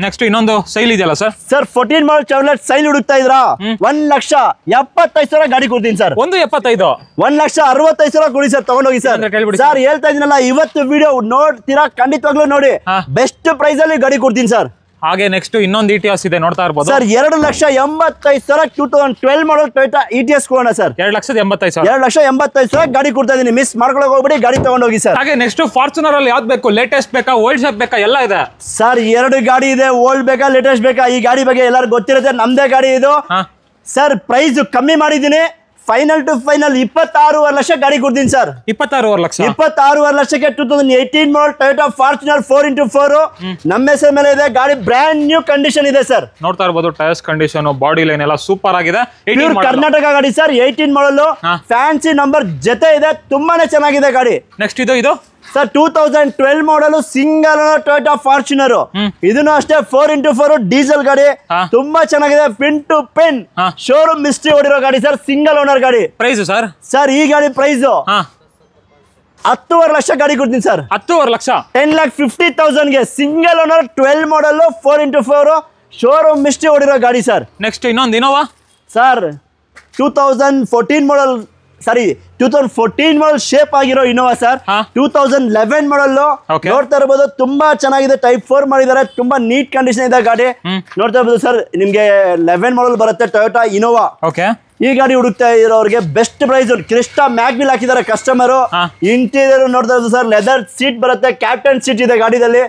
ನೆಕ್ಸ್ಟ್ ಇನ್ನೊಂದು ಸೈಲ್ ಇದೆಯಲ್ಲ sir. Sir 14 model Chevrolet Sail ಹುಡುಕ್ತಾ ಇದ್ರಾ? 1,75,000 ಗಾಡಿ ಕೊಡ್ತೀನಿ ಸರ್. 1.75 1,65,000 ಕೊಡಿ ಸರ್, ತಗೊಂಡೋಗಿ ಸರ್. ಸರ್ ಹೇಳ್ತಾ ಇದೀನಲ್ಲ, ಇವತ್ತು ವಿಡಿಯೋ ನೋಡ್ತೀರಾ ಖಂಡಿತವಾಗ್ಲೂ ನೋಡಿ. ಬೆಸ್ಟ್ ಪ್ರೈಸ್ ಅಲ್ಲಿ ಗಾಡಿ ಕೊಡ್ತೀನಿ ಸರ್. ಹಾಗೆ ನೆಕ್ಸ್ಟ್ ಇನ್ನೊಂದು ETS ಇದೆ, ನೋಡ್ತಾ ಇರ್ಬೋದು ಸರ್. 2,85,000 2012 ಮಾಡಲ್ ಟೊಯೋಟಾ ETS ಕೊಡೋಣ ಸರ್. 2,85,000 2,85,000 ಗಾಡಿ ಕೊಡ್ತಾ ಇದೀನಿ. ಮಿಸ್ ಮಾಡ್ಕೊಳಕ್ ಹೋಗ್ಬಿಡಿ, ಗಾಡಿ ತಗೊಂಡೋಗಿ ಸರ್. ಹಾಗೆ ನೆಕ್ಸ್ಟ್ ಫಾರ್ಚುನರ್ ಅಲ್ಲಿ ಯಾವ್ದು ಬೇಕು? ಲೇಟೆಸ್ಟ್ ಬೇಕಾ, ಓಲ್ಡ್ ಶೇಪ್ ಬೇಕಾ? ಎಲ್ಲ ಇದೆ ಸರ್. 2 ಗಾಡಿ ಇದೆ, ಓಲ್ಡ್ ಬೇಕಾ ಲೇಟೆಸ್ಟ್ ಬೇಕಾ? ಈ ಗಾಡಿ ಬಗ್ಗೆ ಎಲ್ಲರಿಗೂ ಗೊತ್ತಿರುತ್ತೆ, ನಮ್ದೇ ಗಾಡಿ ಇದು ಸರ್. ಪ್ರೈಸ್ ಕಮ್ಮಿ ಮಾಡಿದ್ದೀನಿ. ಫೈನಲ್ ಟು ಫೈನಲ್ 26.5 ಲಕ್ಷ ಗಾಡಿ ಕೊಡ್ತೀನಿ ಸರ್. 26.5 ಲಕ್ಷ 26.5 ಲಕ್ಷಕ್ಕೆ 2018 ಮಾಡಲ್ ಟೊಯೋಟಾ ಫಾರ್ಚುನರ್ 4x4 ನಮ್ಮ ಹೆಸರು ಮೇಲೆ ಇದೆ. ಗಾಡಿ ಬ್ರ್ಯಾಂಡ್ ನ್ಯೂ ಕಂಡೀಷನ್ ಇದೆ ಸರ್. ನೋಡ್ತಾ ಇರ್ಬೋದು, ಟೈರ್ಸ್ ಕಂಡೀಷನ್, ಬಾಡಿ ಲೈನ್ ಎಲ್ಲ ಸೂಪರ್ ಆಗಿದೆ. ಕರ್ನಾಟಕ ಗಾಡಿ ಸರ್. 18 ಮಾಡಲ್ ಫ್ಯಾನ್ಸಿ ನಂಬರ್ ಜೊತೆ ಇದೆ, ತುಂಬಾನೇ ಚೆನ್ನಾಗಿದೆ ಗಾಡಿ. ನೆಕ್ಸ್ಟ್ ಇದು sir 2012 model single Toyota Fortuner. ಇದನ್ನು ಅಷ್ಟೇ 4x4 ಡೀಸೆಲ್ ಗಾಡಿ, ತುಂಬಾ ಚೆನ್ನಾಗಿದೆ. ಪಿನ್ ಟು ಪಿನ್ ಶೋರೂಮ್ ಮಿಸ್ಟ್ರಿ ಹೊಡಿರೋ ಗಾಡಿ ಸರ್. ಸಿಂಗಲ್ ಓನರ್ ಗಾಡಿ. Price sir? ಸರ್ ಈ ಗಾಡಿ ಪ್ರೈಸ್ 10.5 ಲಕ್ಷ ಗಾಡಿ ಕೊಡ್ತೀನಿ ಸರ್. 10.5 ಲಕ್ಷ 10,50,000ಗೆ single owner 12 model 4x4 showroom ಮಿಸ್ಟ್ರಿ ಹೊಡಿರೋ ಗಾಡಿ ಸರ್. ನೆಕ್ಸ್ಟ್ ಇನ್ನೊಂದು Innova sir. 2014 model, sorry 2014 model shape ಆಗಿರೋ ಇನೋವಾ ಸರ್. 2011 ಮಾಡಲ್ ನೋಡ್ತಾ ಇರಬಹುದು, ತುಂಬಾ ಚೆನ್ನಾಗಿದೆ. ಟೈಪ್ 4 ಮಾಡಿದ್ದಾರೆ, ತುಂಬಾ ನೀಟ್ ಕಂಡೀಷನ್ ಇದೆ ಗಾಡಿ. ನೋಡ್ತಾ ಇರಬಹುದು ಸರ್, ನಿಮ್ಗೆ 11 ಮಾಡಲ್ ಬರುತ್ತೆ ಟೊಯೋಟಾ ಇನೋವಾ. ಈ ಗಾಡಿ ಹುಡುಕ್ತಾ ಇರೋರಿಗೆ ಬೆಸ್ಟ್ ಪ್ರೈಸ್. ಕ್ರಿಸ್ಟಾ ಮ್ಯಾಗ್ವಿಲ್ ಹಾಕಿದ್ದಾರೆ ಕಸ್ಟಮರ್. ಇಂಟೀರಿಯರ್ ನೋಡ್ತಾ ಇರೋದು ಸರ್, ಲೆದರ್ ಸೀಟ್ ಬರುತ್ತೆ, ಕ್ಯಾಪ್ಟನ್ ಸೀಟ್ ಇದೆ ಗಾಡಿದಲ್ಲಿ.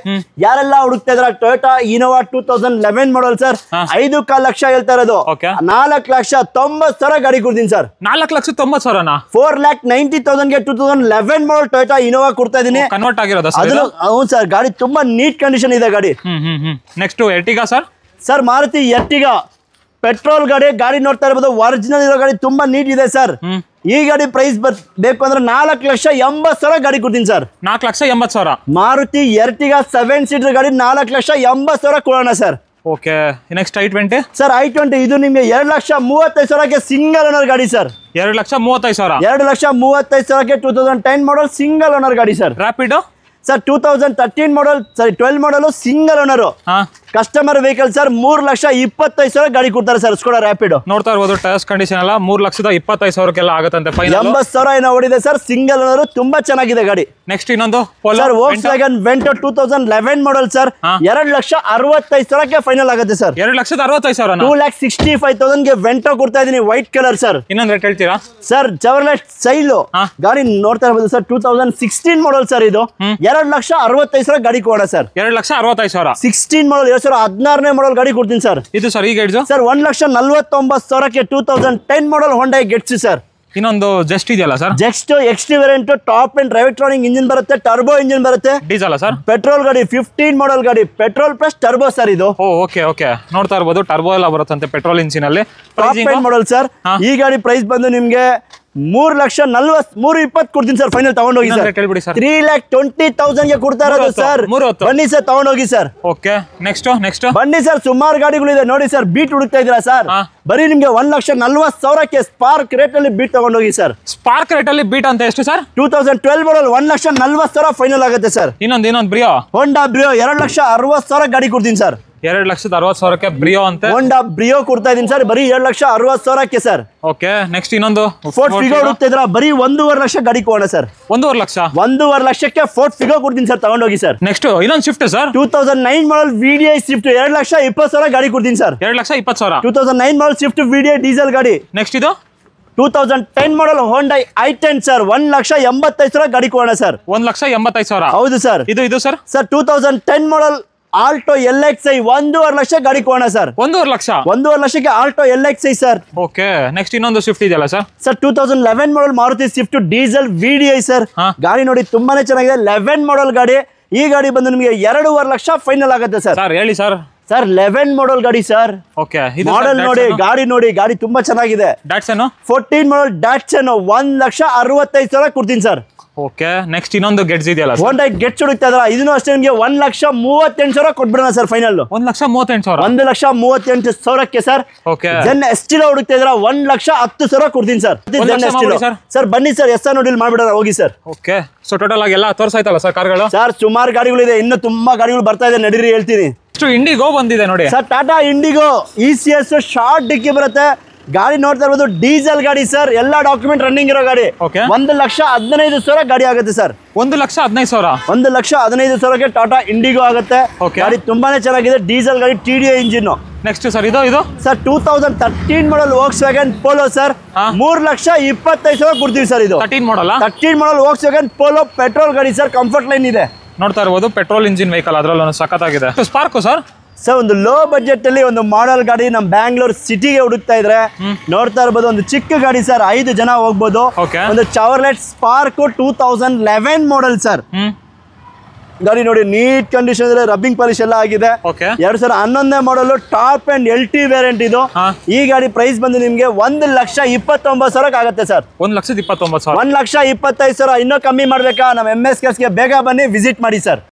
ಯಾರೆಲ್ಲ ಹುಡುಕ್ತಾ ಇದಾರೆ Toyota Innova 2011 model sir. 5.25 lakh ಹೇಳ್ತಾ ಇರೋದು. 4,90,000 ಗಾಡಿ ಕೊಡ್ತೀನಿ ಸರ್. 4,90,000 4,90,000ಗೆ 2011 ಮಾಡಲ್ ಟೊಯೋಟಾ ಇನೋವಾ ಕೊಡ್ತಾ ಇದೀನಿ. ಕನ್ವರ್ಟ್ ಆಗಿರೋದು ಹೌದು ಸರ್. ಗಾಡಿ ತುಂಬಾ ನೀಟ್ ಕಂಡೀಷನ್ ಇದೆ ಗಾಡಿ. Next Ertiga sir. Sir Maruti Ertiga petrol ಗಾಡಿ. ಗಾಡಿ ನೋಡ್ತಾ ಇರಬಹುದು, ಒರಿಜಿನಲ್ ಇರೋ ಗಾಡಿ, ತುಂಬಾ ನೀಟ್ ಇದೆ ಸರ್. ಈ ಗಾಡಿ ಪ್ರೈಸ್ ಬೇಕು ಅಂದ್ರೆ 4,80,000 ಗಾಡಿ ಕೊಡ್ತೀನಿ ಸರ್. 4,80,000 ಮಾರುತಿ ಎರ್ಟಿಗಾ 7 ಸೀಟರ್ ಗಾಡಿ 4,80,000 ಕೊಡೋಣ sir. Okay next i20 sir. i20 ಇದು ನಿಮ್ಗೆ 2,35,000ಕ್ಕೆ ಸಿಂಗಲ್ ಓನರ್ ಗಾಡಿ ಸರ್. 2,35,000 2,35,000ಕ್ಕೆ 2010 ಮಾಡಲ್ ಸಿಂಗಲ್ ಓನರ್ ಗಾಡಿ ಸರ್. ರ್ಯಾಪಿಡೋ ಸರ್ 2013 ಮಾಡಲ್, ಸಾರಿ 12 ಮಾಡಲ್ single owner customer vehicle sir. 3,25,000 ಗಾಡಿ ಕೊಡ್ತಾರೆ ಸರ್. ಸ್ಕೋಡಾ ರ್ಯಾಪಿಡೋ ನೋಡ್ತಾ ಇರಬಹುದು, ಟೈರ್ಸ್ ಕಂಡೀಷನ್ ಎಲ್ಲ 3,25,000 ಆಗುತ್ತಂತೆ. 80,000 ಏನೋ ಓಡಿದೆ ಸರ್. ಸಿಂಗಲ್ ಓನರ್, ತುಂಬಾ ಚೆನ್ನಾಗಿದೆ ಗಾಡಿ. ನೆಕ್ಸ್ಟ್ ಇನ್ನೊಂದು sir Volkswagen Vento 2011 model sir. 2,65,000ಕ್ಕೆ ಫೈನಲ್ ಆಗುತ್ತೆ ಸರ್. 2,65,000 2,65,000ಗೆ ವೆಂಟೋ ಕೊಡ್ತಾ ಇದೀನಿ, ವೈಟ್ ಕಲರ್ ಸರ್. ಇನ್ನೊಂದು ರೇಟ್ ಹೇಳ್ತೀರಾ ಸರ್? ಚವರ್ಲೆಟ್ ಸೈಲು ಗಾಡಿ ನೋಡ್ತಾ ಇರಬಹುದು ಸರ್. 2016 model sir. ಇದು 2,65,000 ಗಾಡಿ ಕೊಡೋಣ ಸರ್. 2,65,000 16 ಮಾಡಲ್ 2016ನೇ ಮಾಡಲ್ ಗಾಡಿ ಕೊಡ್ತೀನಿ ಸರ್. ಇದು ಸರ್ ಈ ಗೈಡ್ಸ್ ಸರ್ 1,49,000ಕ್ಕೆ 2010 ಮಾಡಲ್ ಹೊಂಡೈ ಗೆಟ್ಸ್ ಸರ್. ಇನ್ನೊಂದು ಜಸ್ಟ್ ಇದೆಯಲ್ಲ sir, Zest XT variant, top end electronic engine ಬರುತ್ತೆ, ಟರ್ಬೋ ಇಂಜಿನ್ ಬರುತ್ತೆ, ಡೀಸೆಲ್ ಸರ್, ಪೆಟ್ರೋಲ್ ಗಾಡಿ, 15 ಮಾಡಲ್ ಗಾಡಿ, ಪೆಟ್ರೋಲ್ ಪ್ಲಸ್ ಟರ್ಬೋ ಸರ್ ಇದು. ಓಕೆ ಓಕೆ, ನೋಡ್ತಾ ಇರ್ಬೋದು ಟರ್ಬೋ ಎಲ್ಲ ಬರುತ್ತಂತೆ ಪೆಟ್ರೋಲ್ ಇಂಜಿನ್ ಅಲ್ಲಿ. Top end model sir. ಈ ಗಾಡಿ ಪ್ರೈಸ್ ಬಂದು ನಿಮ್ಗೆ 3,20,000 ಕೊಡ್ತೀನಿ ಸರ್. ಫೈನಲ್ ತಗೊಂಡೋಗಿ ಸರ್. 3,20,000ಗೆ ಕೊಡ್ತಾ ಇರೋದು ಸರ್. ಬನ್ನಿ ಸರ್ ತಗೊಂಡೋಗಿ ಸರ್. ಓಕೆ, ನೆಕ್ಸ್ಟ್ ಬನ್ನಿ ಸರ್. ಸುಮಾರು ಗಾಡಿಗಳಿದೆ ನೋಡಿ ಸರ್. ಬೀಟ್ ಹುಡುಕ್ತಾ ಇದ್ದೀರಾ ಸರ್? ಬರೀ ನಿಮ್ಗೆ 1,40,000ಕ್ಕೆ ಸ್ಪಾರ್ಕ್ ರೇಟ್ ಅಲ್ಲಿ ಬೀಟ್ ತಗೊಂಡೋಗಿ ಸರ್. ಸ್ಪಾರ್ಕ್ ರೇಟ್ ಅಲ್ಲಿ ಬೀಟ್ ಅಂತ ಎಷ್ಟು ಸರ್? 2012 ಮಾಡಲ್ 1,40,000 ಫೈನಲ್ ಆಗುತ್ತೆ ಸರ್. ಇನ್ನೊಂದು ಬ್ರಿಯೋ, ಹೋಂಡಾ ಬ್ರಿಯೋ 2,60,000 ಗಾಡಿ ಕೊಡ್ತೀನಿ ಸರ್. 2,60,000ಕ್ಕೆ ಬ್ರಿಯೋ ಅಂತ ಹೋಂಡಾ ಬ್ರಿಯೋ ಕೊಡ್ತಾ ಇದೀನಿ ಸರ್. ಬರೀ 2,60,000ಕ್ಕೆ ಸರ್. ಓಕೆ, ನೆಕ್ಸ್ಟ್ ಇನ್ನೊಂದು ಫೋರ್ಟ್ ಫಿಗೋ ಹುಡುಕ್ತಾ ಇದ್ರ? ಬರೀ 1.5 ಲಕ್ಷ ಗಾಡಿ ಕೊಡೋಣ ಸರ್. 1.5 ಲಕ್ಷ 1.5 ಲಕ್ಷಕ್ಕೆ ಫೋರ್ಟ್ ಫಿಗೋ ಕೊಡ್ತೀನಿ ಸರ್. ತಗೊಂಡೋಗಿ ಸರ್. ನೆಕ್ಸ್ಟ್ ಇನ್ನೊಂದು ಸ್ವಿಫ್ಟ್ ಸರ್, 2009 ಮಾಡಲ್ VDI ಸ್ವಿಫ್ಟ್ 2,20,000 ಗಾಡಿ ಕೊಡ್ತೀನಿ ಸರ್. 2,20,000 2009 ಮಾಡಲ್ ಸ್ವಿಫ್ಟ್ VDI ಡೀಸೆಲ್ ಗಾಡಿ. ನೆಕ್ಸ್ಟ್ ಇದು 2010 ಮಾಡಲ್ ಹೋಂಡೈ i10 ಸರ್. 1,85,000 ಗಾಡಿ ಕೊಡೋಣ ಸರ್. 1,85,000 ಹೌದು ಸರ್. ಇದು sir 2010 model Alto LXi 1.5 lakh ಗಾಡಿ ಕೊಡೋಣ ಸರ್. 1.5 ಲಕ್ಷ 1.5 ಲಕ್ಷಕ್ಕೆ Alto LXi sir. Okay, next ಇನ್ನೊಂದು ಸ್ವಿಫ್ಟ್ ಇದೆಯಲ್ಲ sir. 2011 model Maruti Swift diesel VDI sir. ಗಾಡಿ ನೋಡಿ ತುಂಬಾನೇ ಚೆನ್ನಾಗಿದೆ. 11 ಮಾಡಲ್ ಗಾಡಿ. ಈ ಗಾಡಿ ಬಂದು ನಿಮಗೆ 2.5 ಲಕ್ಷ ಫೈನಲ್ ಆಗುತ್ತೆ ಸರ್. ಹೇಳಿ ಸರ್. 11 ಮಾಡಲ್ ಗಾಡಿ ಸರ್. ಓಕೆ, ಮಾಡಲ್ ನೋಡಿ, ಗಾಡಿ ನೋಡಿ, ಗಾಡಿ ತುಂಬಾ ಚೆನ್ನಾಗಿದೆ. ಡ್ಯಾಟ್ಸನ್ 14 ಮಾಡಲ್ ಡ್ಯಾಟ್ಸನ್ 1,65,000 ಕೊಡ್ತೀನಿ ಸರ್. ಓಕೆ, ನೆಕ್ಸ್ಟ್ ಇನ್ನೊಂದು ಗೆಟ್ಸ್ ಇದೆಯಲ್ಲ ಹೋಂಡಾ ಗೆಟ್ಸ್ ಹುಡುಕ್ತಾ ಇದ್ರ? ಇದನ್ನು ಅಷ್ಟೇ ನಿಮಗೆ 1,38,000 ಕೊಟ್ಬಿಡೋಣ ಸರ್. ಫೈನಲ್ 1,38,000 1,38,000ಕ್ಕೆ ಸರ್. ಓಕೆ, ಜೆನ್ ಎಸ್ಟಿಲೋ ಹುಡುಕ್ತಾ ಇದ್ರ? 1,10,000 ಕೊಡ್ತೀನಿ ಸರ್. ಸರ್ ಬನ್ನಿ ಸರ್, ಎಸ್ ನೋಡಿ ಮಾಡ್ಬಿಡೋಣ ಹೋಗಿ ಸರ್. ಓಕೆ, ಸೊ ಟೋಟಲ್ ಆಗಿ ಎಲ್ಲ ತೋರಿಸಾಯ್ತಲ್ಲ ಸರ್ ಕಾರ್ಗಳು? ಸರ್ ಸುಮಾರು ಗಾಡಿಗಳಿದೆ, ಇನ್ನು ತುಂಬಾ ಗಾಡಿಗಳು ಬರ್ತಾ ಇದೆ, ನಡೀರಿ ಹೇಳ್ತೀನಿ. ಇಂಡಿಗೋ ಬಂದಿದೆ ನೋಡಿ sir. Tata IndiGo ECS short ಡಿಕ್ಕಿ ಬರುತ್ತೆ. ಗಾಡಿ ನೋಡ್ತಾ ಇರ್ಬೋದು, ಡೀಸೆಲ್ ಗಾಡಿ ಸರ್. ಎಲ್ಲಾ ಡಾಕ್ಯುಮೆಂಟ್ ರನ್ನಿಂಗ್ ಇರೋ ಗಾಡಿ. 1,15,000 ಗಾಡಿ ಆಗುತ್ತೆ ಸರ್. 1,15,000 1,15,000ಕ್ಕೆ ಟಾಟಾ ಇಂಡಿಗೋ ಆಗುತ್ತೆ. ಗಾಡಿ ತುಂಬಾನೇ ಚೆನ್ನಾಗಿದೆ. ಡೀಸೆಲ್ ಗಾಡಿ, TDI ಇಂಜಿನ್. ನೆಕ್ಸ್ಟ್ ಸರ್ ಇದು ಸರ್ 2013 ಮಾಡಲ್ Volkswagen Polo ಸರ್. 3,25,000 ಕೊಡ್ತೀವಿ ಸರ್. ಇದು 13 ಮಾಡಲ್ Volkswagen Polo ಪೆಟ್ರೋಲ್ ಗಾಡಿ ಸರ್. ಕಂಫರ್ಟ್ ಲೈನ್ ಇದೆ. ನೋಡ್ತಾ ಇರ್ಬೋದು ಪೆಟ್ರೋಲ್ ಇಂಜಿನ್ ವೆಹಿಕಲ್, ಅದ್ರಲ್ಲೂ ಸಖತ್ತಾಗಿದೆ. Spark sir. ಸರ್ ಒಂದು ಲೋ ಬಜೆಟ್ ಅಲ್ಲಿ ಒಂದು ಮಾಡಲ್ ಗಾಡಿ ನಮ್ಮ ಬ್ಯಾಂಗ್ಳೂರ್ ಸಿಟಿಗೆ ಹುಡುಕ್ತಾ ಇದ್ರೆ ನೋಡ್ತಾ ಇರ್ಬೋದು. ಒಂದು ಚಿಕ್ಕ ಗಾಡಿ ಸರ್, 5 ಜನ ಹೋಗ್ಬೋದು. ಒಂದು ಚಾವರ್ಲೆಟ್ ಸ್ಪಾರ್ಕ್ 2011 ಮಾಡಲ್ ಸರ್. ಗಾಡಿ ನೋಡಿ ನೀಟ್ ಕಂಡೀಷನ್ ಇದೆ, ರಬ್ಬಿಂಗ್ ಪಾಲಿಶ್ ಎಲ್ಲ ಆಗಿದೆ. 2011 model top and LT variant ಇದು. ಈ ಗಾಡಿ ಪ್ರೈಸ್ ಬಂದು ನಿಮ್ಗೆ 1,29,000 ಆಗುತ್ತೆ ಸರ್. 1,29,000 1,25,000 ಇನ್ನೂ ಕಮ್ಮಿ ಮಾಡ್ಬೇಕಾ? ನಮ್ಮ MS ಕಾರ್ಸ್ಗೆ ಬೇಗ ಬನ್ನಿ, ವಿಸಿಟ್ ಮಾಡಿ ಸರ್.